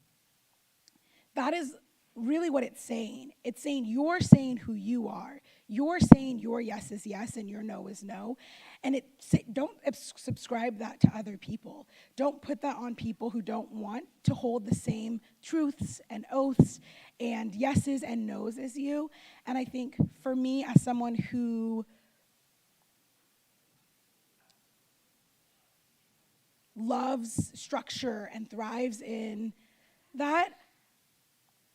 that is really what it's saying. It's saying you're saying who you are. You're saying your yes is yes and your no is no. And don't subscribe that to other people. Don't put that on people who don't want to hold the same truths and oaths and yeses and nos as you. And I think for me, as someone who loves structure and thrives in that,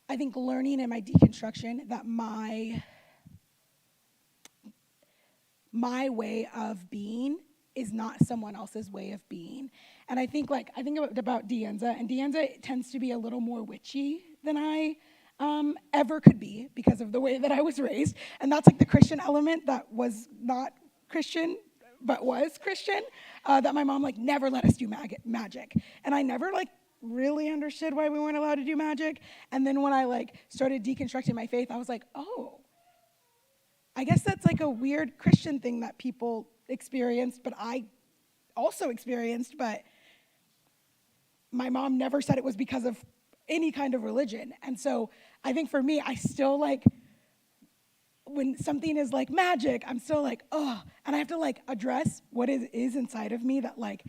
I think learning in my deconstruction that my way of being is not someone else's way of being. And I think about Deanza, and Deanza tends to be a little more witchy than I ever could be because of the way that I was raised. And that's like the Christian element that was not Christian, but was Christian, that my mom like never let us do magic. And I never like really understood why we weren't allowed to do magic. And then when I like started deconstructing my faith, I was like, oh, I guess that's like a weird Christian thing that people experienced, but I also experienced, but my mom never said it was because of any kind of religion. And so I think for me, I still like, when something is like magic, I'm still like, oh, and I have to like address what is inside of me that like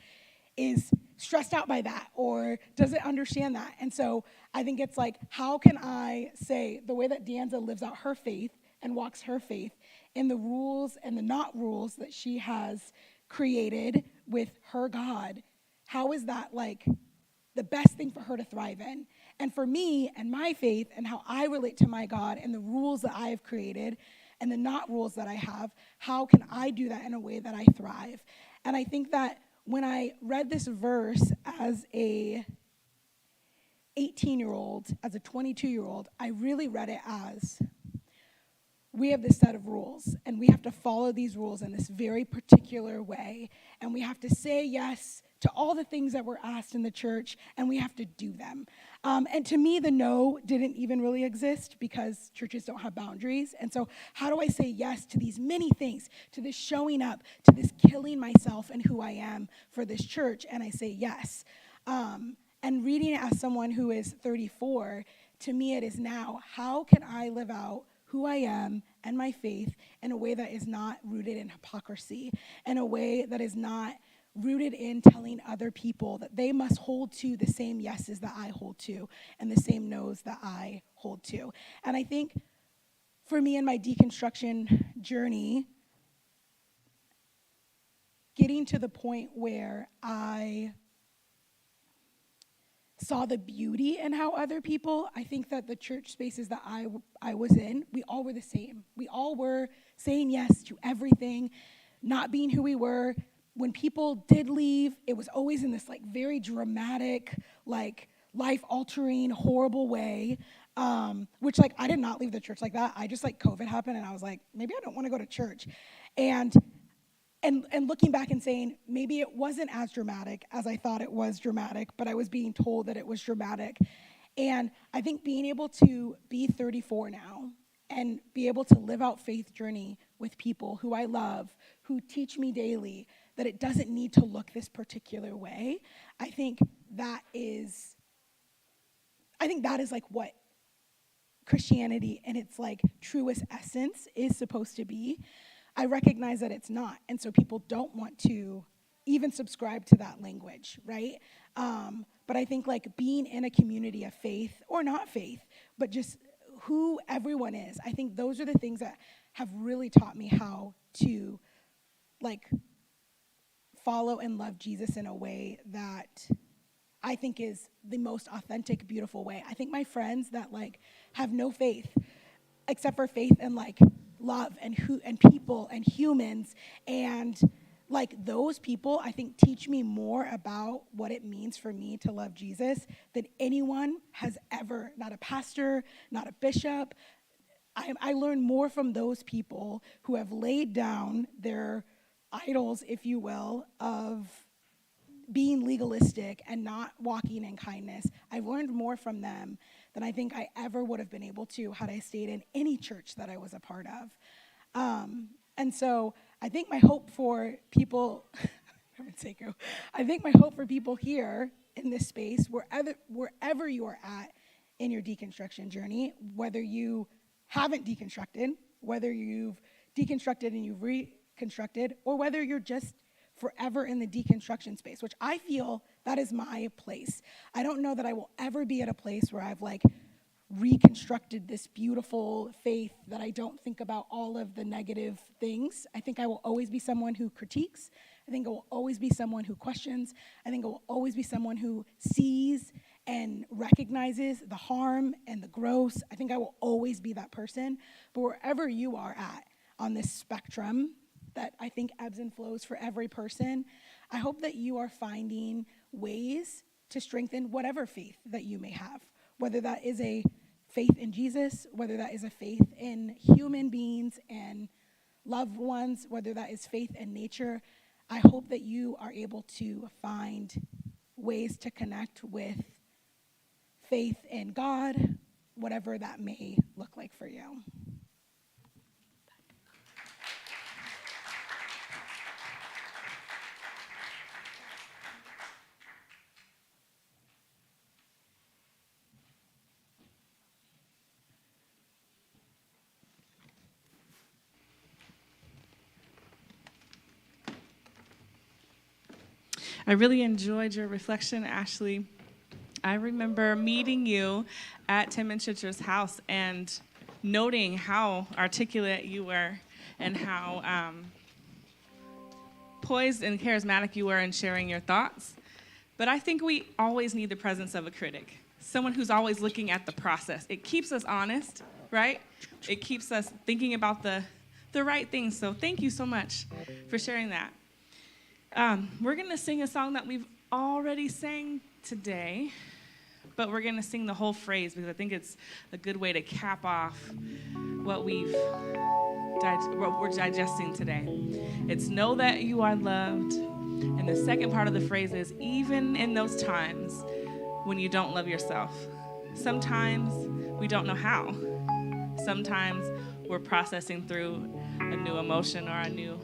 is stressed out by that or doesn't understand that. And so I think it's like, how can I say the way that Deanza lives out her faith and walks her faith in the rules and the not rules that she has created with her God, how is that like the best thing for her to thrive in? And for me and my faith and how I relate to my God and the rules that I have created and the not rules that I have, how can I do that in a way that I thrive? And I think that when I read this verse as a 18-year-old, as a 22-year-old, I really read it as, we have this set of rules, and we have to follow these rules in this very particular way, and we have to say yes to all the things that we're asked in the church, and we have to do them. And to me, the no didn't even really exist because churches don't have boundaries. And so how do I say yes to these many things, to this showing up, to this killing myself and who I am for this church? And I say yes. And reading it as someone who is 34, to me it is now, how can I live out who I am and my faith in a way that is not rooted in hypocrisy, in a way that is not rooted in telling other people that they must hold to the same yeses that I hold to and the same no's that I hold to. And I think for me in my deconstruction journey, getting to the point where I saw the beauty in how other people, I think that the church spaces that I was in, we all were the same. We all were saying yes to everything, not being who we were. When people did leave, it was always in this like very dramatic, like life-altering, horrible way, which like I did not leave the church like that. I just like COVID happened and I was like, maybe I don't want to go to church. And looking back and saying, maybe it wasn't as dramatic as I thought it was dramatic, but I was being told that it was dramatic. And I think being able to be 34 now and be able to live out faith journey with people who I love, who teach me daily, that it doesn't need to look this particular way, I think that is like what Christianity in its like truest essence is supposed to be. I recognize that it's not, and so people don't want to even subscribe to that language, right? But I think like being in a community of faith, or not faith, but just who everyone is, I think those are the things that have really taught me how to like follow and love Jesus in a way that I think is the most authentic, beautiful way. I think my friends that like have no faith, except for faith and like love and people and humans, and like those people I think teach me more about what it means for me to love Jesus than anyone has ever, not a pastor, not a bishop. I learn more from those people who have laid down their idols, if you will, of being legalistic and not walking in kindness. I've learned more from them than I think I ever would have been able to had I stayed in any church that I was a part of. And so I think my hope for people, I think my hope for people here in this space, wherever you are at in your deconstruction journey, whether you haven't deconstructed, whether you've deconstructed and you've reconstructed, or whether you're just forever in the deconstruction space, which I feel that is my place. I don't know that I will ever be at a place where I've like reconstructed this beautiful faith that I don't think about all of the negative things. I think I will always be someone who critiques. I think I will always be someone who questions. I think I will always be someone who sees and recognizes the harm and the gross. I think I will always be that person. But wherever you are at on this spectrum, that I think ebbs and flows for every person. I hope that you are finding ways to strengthen whatever faith that you may have, whether that is a faith in Jesus, whether that is a faith in human beings and loved ones, whether that is faith in nature. I hope that you are able to find ways to connect with faith in God, whatever that may look like for you. I really enjoyed your reflection, Ashlee. I remember meeting you at Tim and Chitra's house and noting how articulate you were and how poised and charismatic you were in sharing your thoughts. But I think we always need the presence of a critic, someone who's always looking at the process. It keeps us honest, right? It keeps us thinking about the right things. So thank you so much for sharing that. We're going to sing a song that we've already sang today, but we're going to sing the whole phrase because I think it's a good way to cap off what we're digesting today. It's know that you are loved, and the second part of the phrase is even in those times when you don't love yourself. Sometimes we don't know how. Sometimes we're processing through a new emotion or a new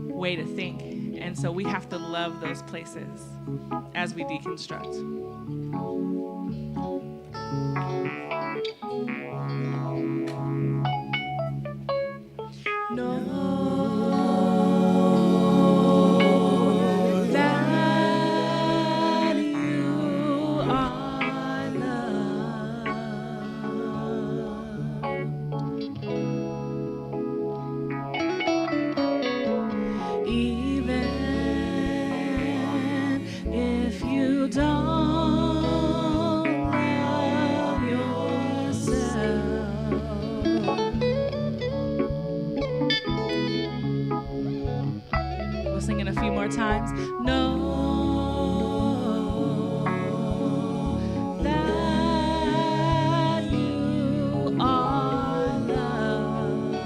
way to think. And so we have to love those places as we deconstruct. Times. Know that you are loved.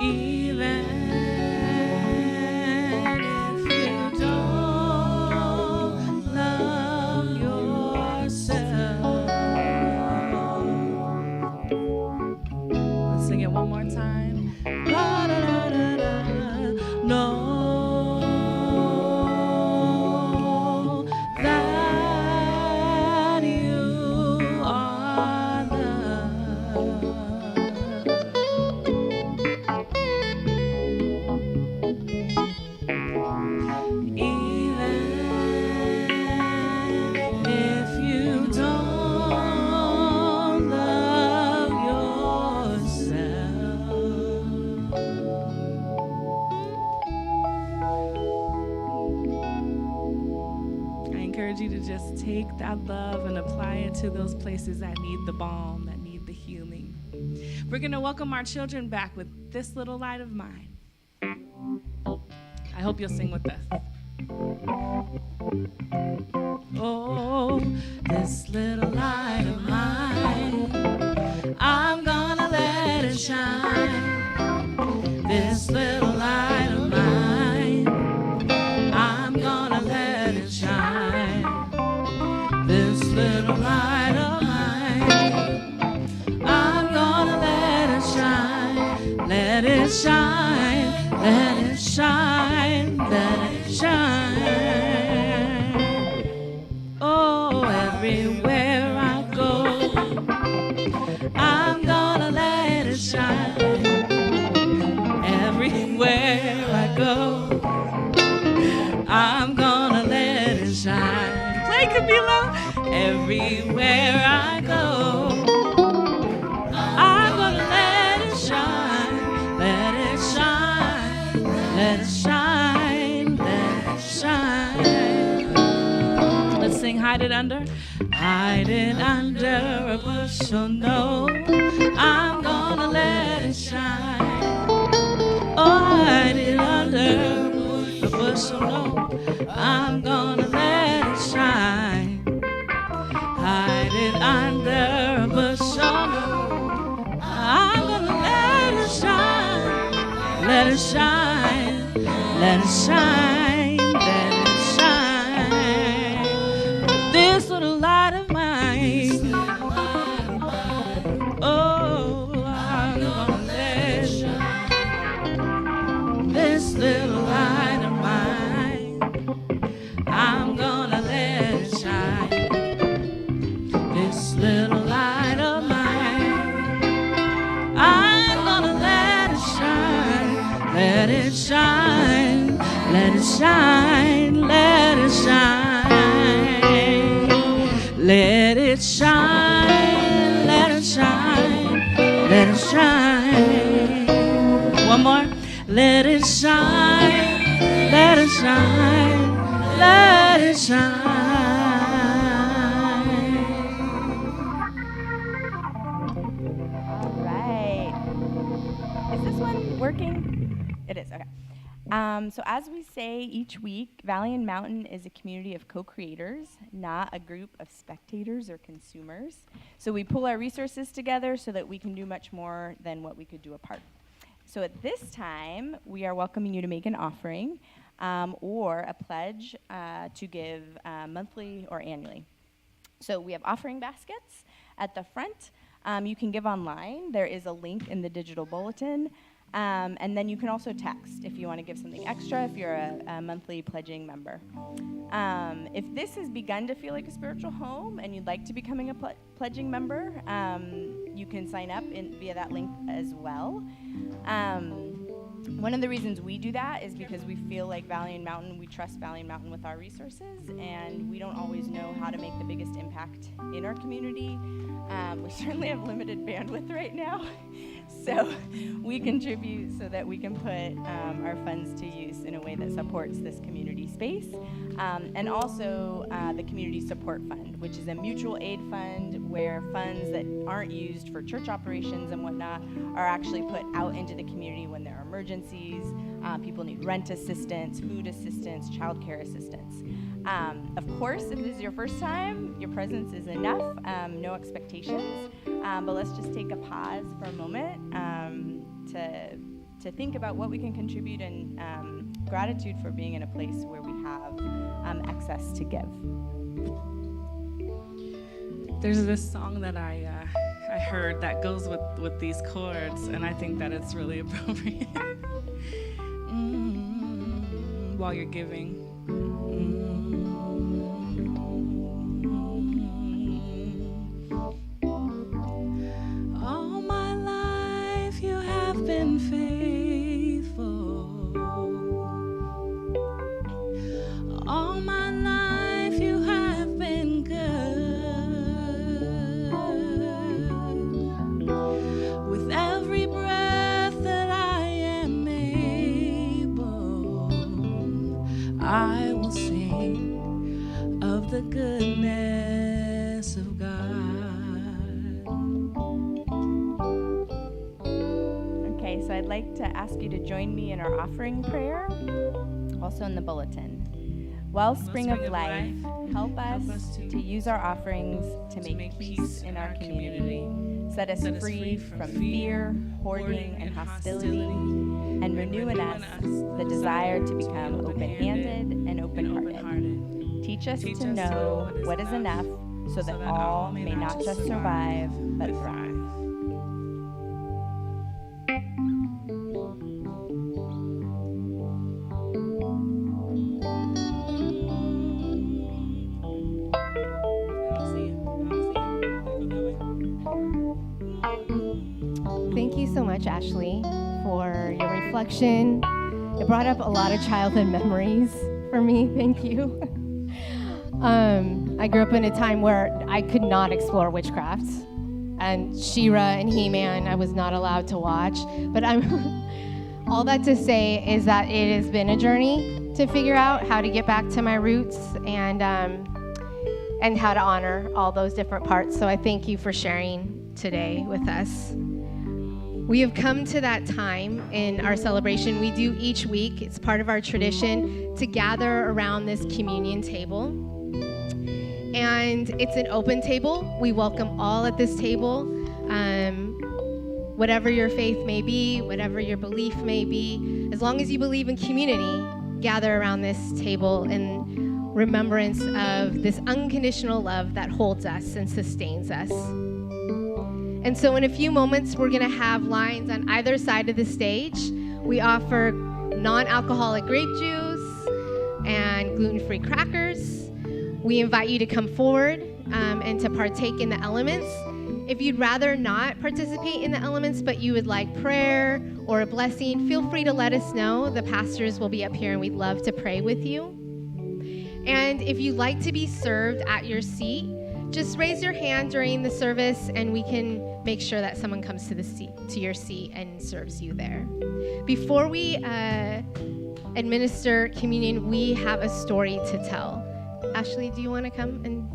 Even if you don't love yourself. Sing it one more time. La, da, da, da, da. Know that you are loved. Even if you don't love yourself. I encourage you to just take that love and apply it to those places that need the balm, that need the healing. We're going to welcome our children back with This Little Light of Mine. I hope you'll sing with us. Oh, this little light of mine, I'm gonna let it shine. This little light of mine, I'm gonna let it shine. This little light of mine, I'm gonna let it shine. Let it shine, let it shine, let it shine. Oh, everywhere I go, I'm gonna let it shine. Everywhere I go, I'm gonna let it shine. Play, Camila. Everywhere I go, I'm gonna let it shine. Let it shine, let it shine, let it shine. Let's sing Hide It Under. hiding under a bushel, no, I'm gonna let it shine. Oh, hiding under a bushel, no, I'm gonna let it shine. Hiding under a bushel, no, I'm gonna let it shine. Let it shine, let it shine, let it shine. This little light of mine, oh, I'm gonna let it shine. This little light of mine, I'm gonna let it shine. This little light of mine, I'm gonna let it shine. Let it shine, let it shine, let it shine. Let it shine, let it shine, let it shine. One more. Let it shine, let it shine, let it shine. All right. Is this one working? It is, okay. So as we say each week, Valiant Mountain is a community of co-creators, not a group of spectators or consumers. So we pull our resources together so that we can do much more than what we could do apart. So at this time, we are welcoming you to make an offering or a pledge to give monthly or annually. So we have offering baskets at the front. You can give online. There is a link in the digital bulletin. And then you can also text if you want to give something extra if you're a monthly pledging member. If this has begun to feel like a spiritual home and you'd like to becoming a pledging member, you can sign up via that link as well. One of the reasons we do that is because we feel like Valiant Mountain, we trust Valiant Mountain with our resources, and we don't always know how to make the biggest impact in our community. We certainly have limited bandwidth right now, so we contribute so that we can put our funds to use in a way that supports this community space. And also the Community Support Fund, which is a mutual aid fund where funds that aren't used for church operations and whatnot are actually put out into the community when there are emergencies, people need rent assistance, food assistance, childcare assistance. Of course, if this is your first time, your presence is enough, no expectations, but let's just take a pause for a moment to think about what we can contribute and gratitude for being in a place where we have access to give. There's this song that I heard that goes with these chords, and I think that it's really appropriate while you're giving. All my life you have been faithful. All my life you have been good. With every breath that I am able, I will sing of the goodness of God. Okay, so I'd like to ask you to join me in our offering prayer, also in the bulletin. Wellspring of life, help us to use our offerings to make peace in our community. Set us free from fear, hoarding, and hostility, and renew in us the desire to become open-handed and open-hearted. Teach us to know what is enough so that all may not just survive, but thrive. Thank you so much, Ashlee, for your reflection. It brought up a lot of childhood memories for me. Thank you. I grew up in a time where I could not explore witchcraft, and She-Ra and He-Man I was not allowed to watch. But all that to say is that it has been a journey to figure out how to get back to my roots, and and how to honor all those different parts. So I thank you for sharing today with us. We have come to that time in our celebration we do each week. It's part of our tradition to gather around this communion table. And it's an open table. We welcome all at this table. Whatever your faith may be, whatever your belief may be, as long as you believe in community, gather around this table in remembrance of this unconditional love that holds us and sustains us. And so in a few moments, we're going to have lines on either side of the stage. We offer non-alcoholic grape juice and gluten-free crackers. We invite you to come forward and to partake in the elements. If you'd rather not participate in the elements, but you would like prayer or a blessing, feel free to let us know. The pastors will be up here, and we'd love to pray with you. And if you'd like to be served at your seat, just raise your hand during the service, and we can make sure that someone comes to your seat and serves you there. Before we administer communion, we have a story to tell. Ashlee, do you want to come and...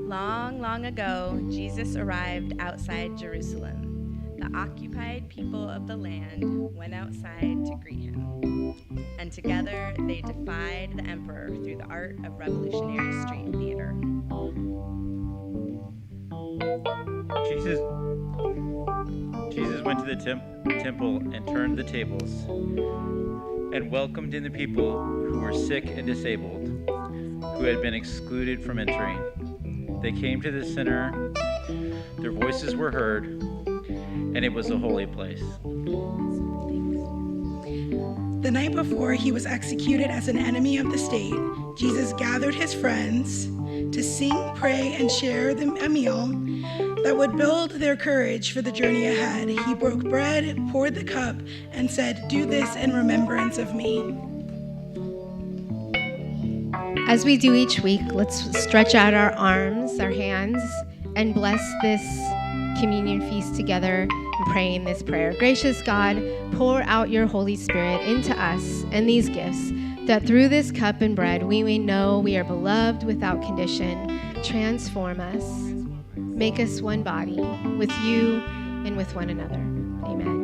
Long, long ago, Jesus arrived outside Jerusalem. The occupied people of the land went outside to greet him. And together, they defied the emperor through the art of revolutionary street theater. Jesus went to the temple and turned the tables and welcomed in the people who were sick and disabled, who had been excluded from entering. They came to the center, their voices were heard, and it was a holy place. The night before he was executed as an enemy of the state, Jesus gathered his friends to sing, pray, and share a meal that would build their courage for the journey ahead. He broke bread, poured the cup, and said, "Do this in remembrance of me." As we do each week, let's stretch out our arms, our hands, and bless this communion feast together and praying this prayer. Gracious God, pour out your Holy Spirit into us and these gifts, that through this cup and bread we may know we are beloved without condition. Transform us. Make us one body with you and with one another. Amen.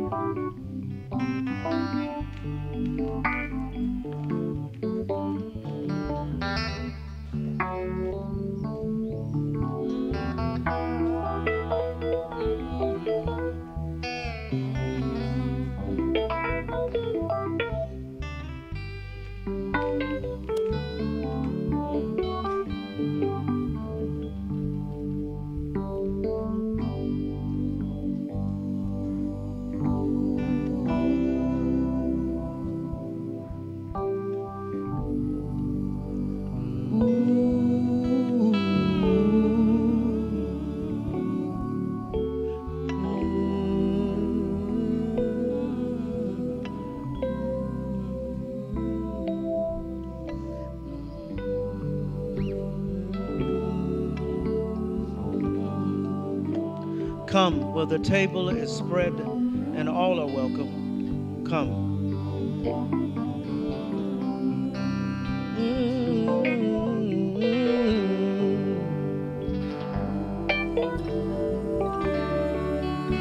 Come where the table is spread and all are welcome. Come.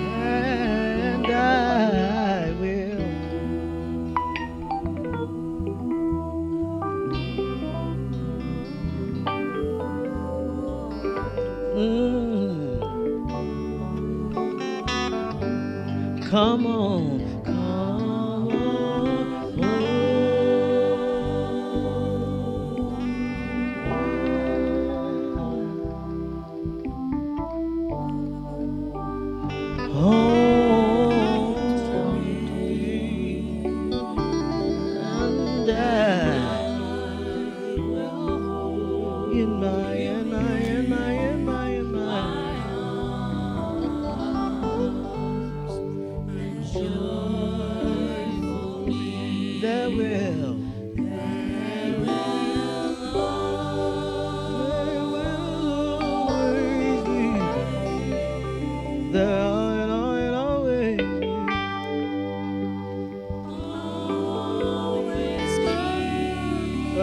And I will. Come on, come on.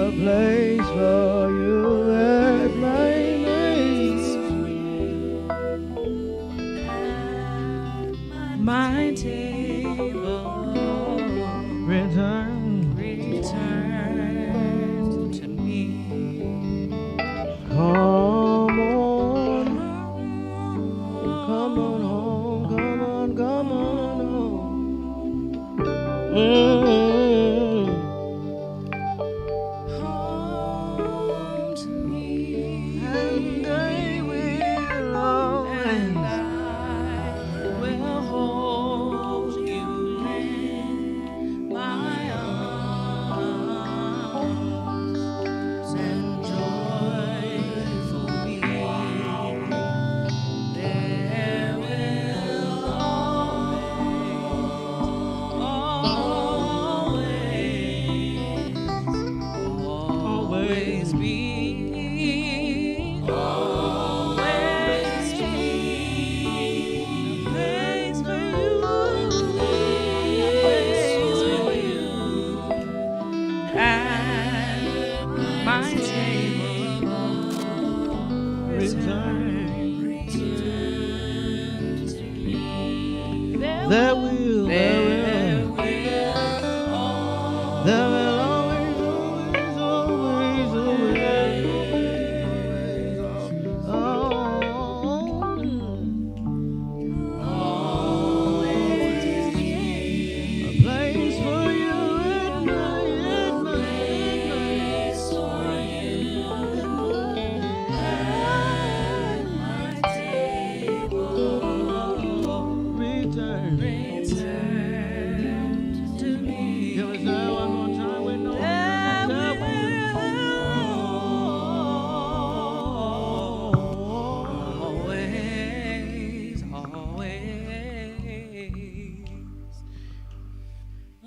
a place for you at my My table, return to me. Come on, come on home, come on home. Home to me, And I will always, and I will hold you in my arms and joyfully. There will always be, always be a place for you, at my table. return. There will always, always, always be a place for you at night, place for you at my table. Return to me. Can we say it one more time with no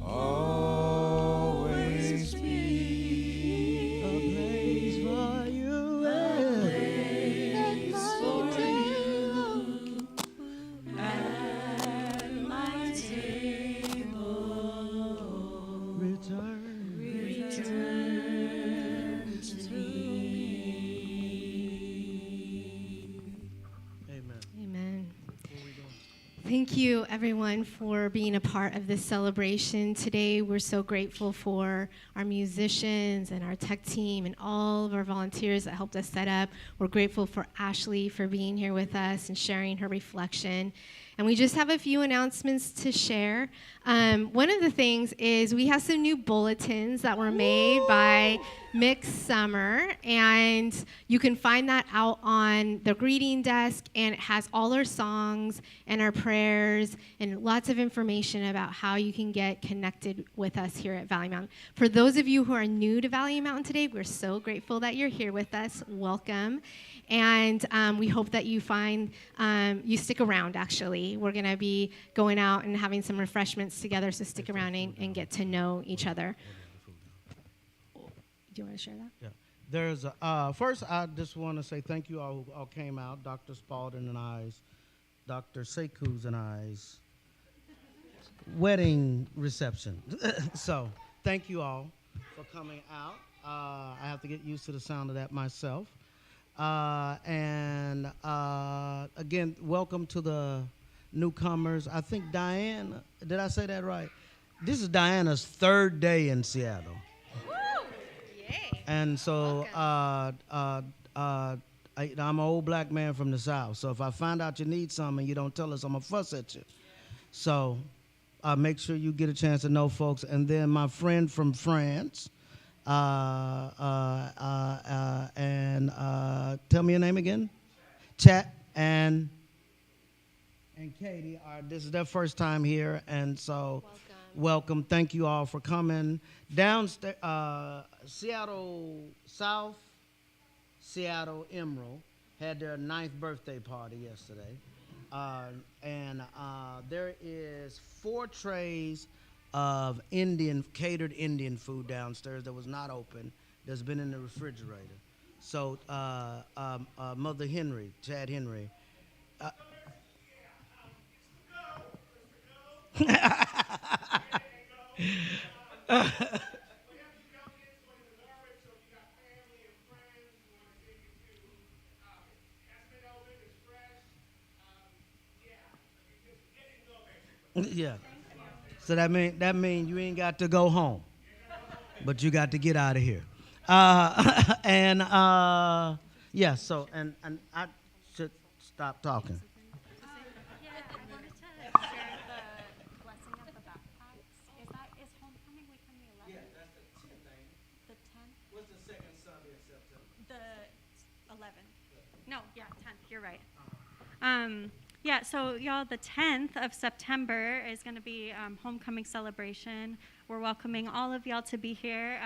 Always, always be a place for you, a place for you at my table. return. Return to me. Amen. Amen. Thank you, everyone, for being a part of this celebration today. We're so grateful for our musicians and our tech team and all of our volunteers that helped us set up. We're grateful for Ashlee for being here with us and sharing her reflection. And we just have a few announcements to share. One of the things is we have some new bulletins that were made by Mick Summer, and you can find that out on the greeting desk, and it has all our songs and our prayers and lots of information about how you can get connected with us here at Valley Mountain. For those of you who are new to Valley Mountain today, we're so grateful that you're here with us. Welcome. And we hope that you find, you stick around, actually. We're going to be going out and having some refreshments together, so stick around and get to know each other. Do you want to share that? Yeah. There's first, I just want to say thank you all who all came out, Dr. Spalding and I's, Dr. Sekou's and I's wedding reception. So thank you all for coming out. I have to get used to the sound of that myself. And again, welcome to the newcomers. I think Diane, did I say that right? This is Diana's third day in Seattle. And so I'm an old black man from the South. So if I find out you need something and you don't tell us, I'm going to fuss at you. So make sure you get a chance to know folks. And then my friend from France, and tell me your name again. Chat and Katie this is their first time here, and so welcome. Thank you all for coming. Downstairs, Seattle South, Seattle Emerald had their 9th birthday party yesterday, and there is 4 trays of catered Indian food downstairs that was not open, that's been in the refrigerator. So Mother Henry, Chad Henry. Yeah. So that mean you ain't got to go home, but you got to get out of here. Yeah. So and I should stop talking. You're right. Yeah, so y'all, the 10th of September is going to be homecoming celebration. We're welcoming all of y'all to be here.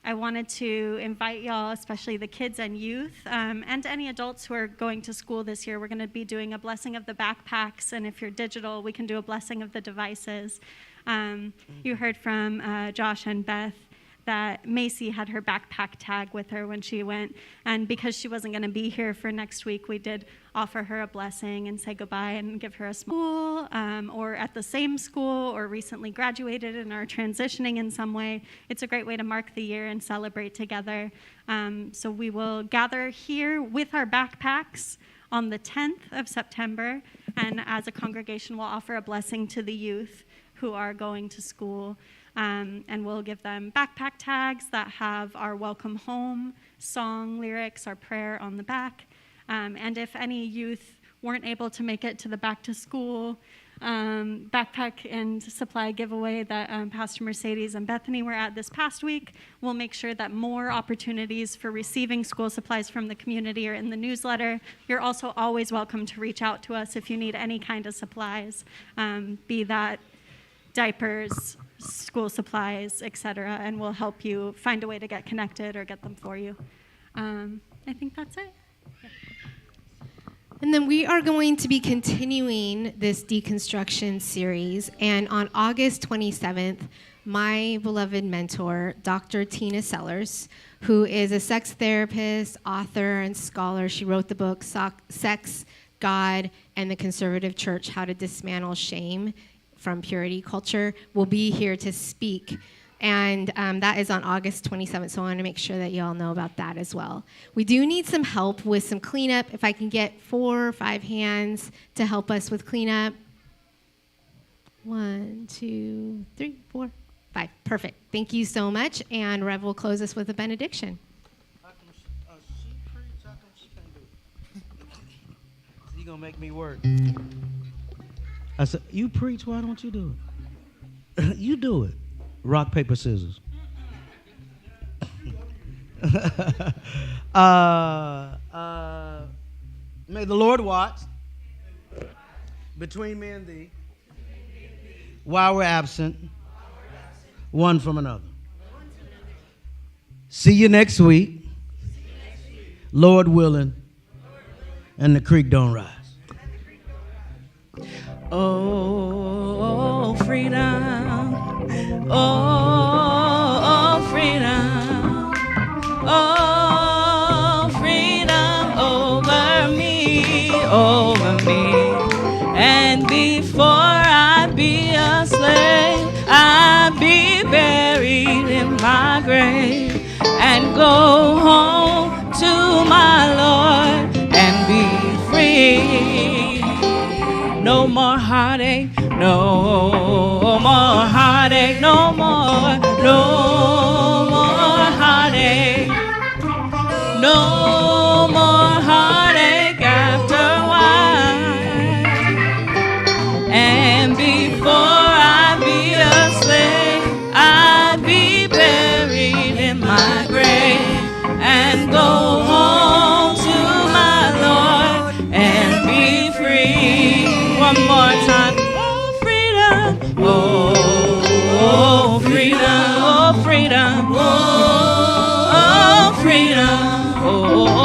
I wanted to invite y'all, especially the kids and youth, and any adults who are going to school this year. We're going to be doing a blessing of the backpacks, and if you're digital, we can do a blessing of the devices. You heard from Josh and Beth that Macy had her backpack tag with her when she went, and because she wasn't going to be here for next week, we did offer her a blessing and say goodbye and give her a small, or at the same school, or recently graduated and are transitioning in some way. It's a great way to mark the year and celebrate together. So we will gather here with our backpacks on the 10th of September, and as a congregation, we'll offer a blessing to the youth who are going to school. And we'll give them backpack tags that have our welcome home song lyrics, our prayer on the back. And if any youth weren't able to make it to the back to school backpack and supply giveaway that Pastor Mercedes and Bethany were at this past week, we'll make sure that more opportunities for receiving school supplies from the community are in the newsletter. You're also always welcome to reach out to us if you need any kind of supplies, be that diapers, school supplies, etc., and we'll help you find a way to get connected or get them for you. I think that's it. Yeah. And then we are going to be continuing this deconstruction series, and on August 27th, my beloved mentor, Dr. Tina Sellers, who is a sex therapist, author, and scholar. She wrote the book Sex, God, and the Conservative Church: How to Dismantle Shame from Purity Culture, will be here to speak. And that is on August 27th, so I want to make sure that you all know about that as well. We do need some help with some cleanup. If I can get 4 or 5 hands to help us with cleanup. 1, 2, 3, 4, 5. Perfect. Thank you so much. And Rev will close us with a benediction. You're going to make me work. I said, you preach, why don't you do it? You do it. Rock, paper, scissors. May the Lord watch between me and thee while we're absent one from another. See you next week, Lord willing, and the creek don't rise. Oh, freedom. Oh, freedom. Oh, freedom over me, over me. And before I be a slave, I be buried in my grave and go home to my Lord and be free. No more heartache, no more heartache, no more heartache, no more heartache after a while. And before I be a slave, I be buried in my grave and go home to my Lord and be free. One more time. Oh, freedom. Oh, freedom. Oh, freedom. Oh, freedom. Oh,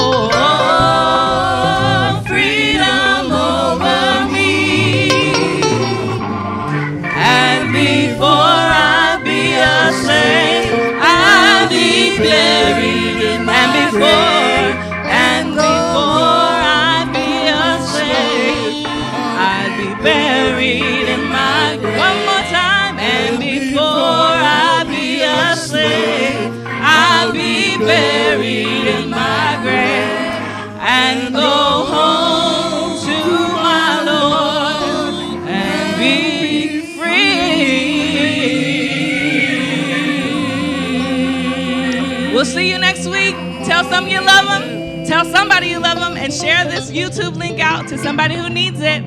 We'll see you next week. Tell some you love them. Tell somebody you love them. And share this YouTube link out to somebody who needs it.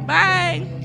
Bye.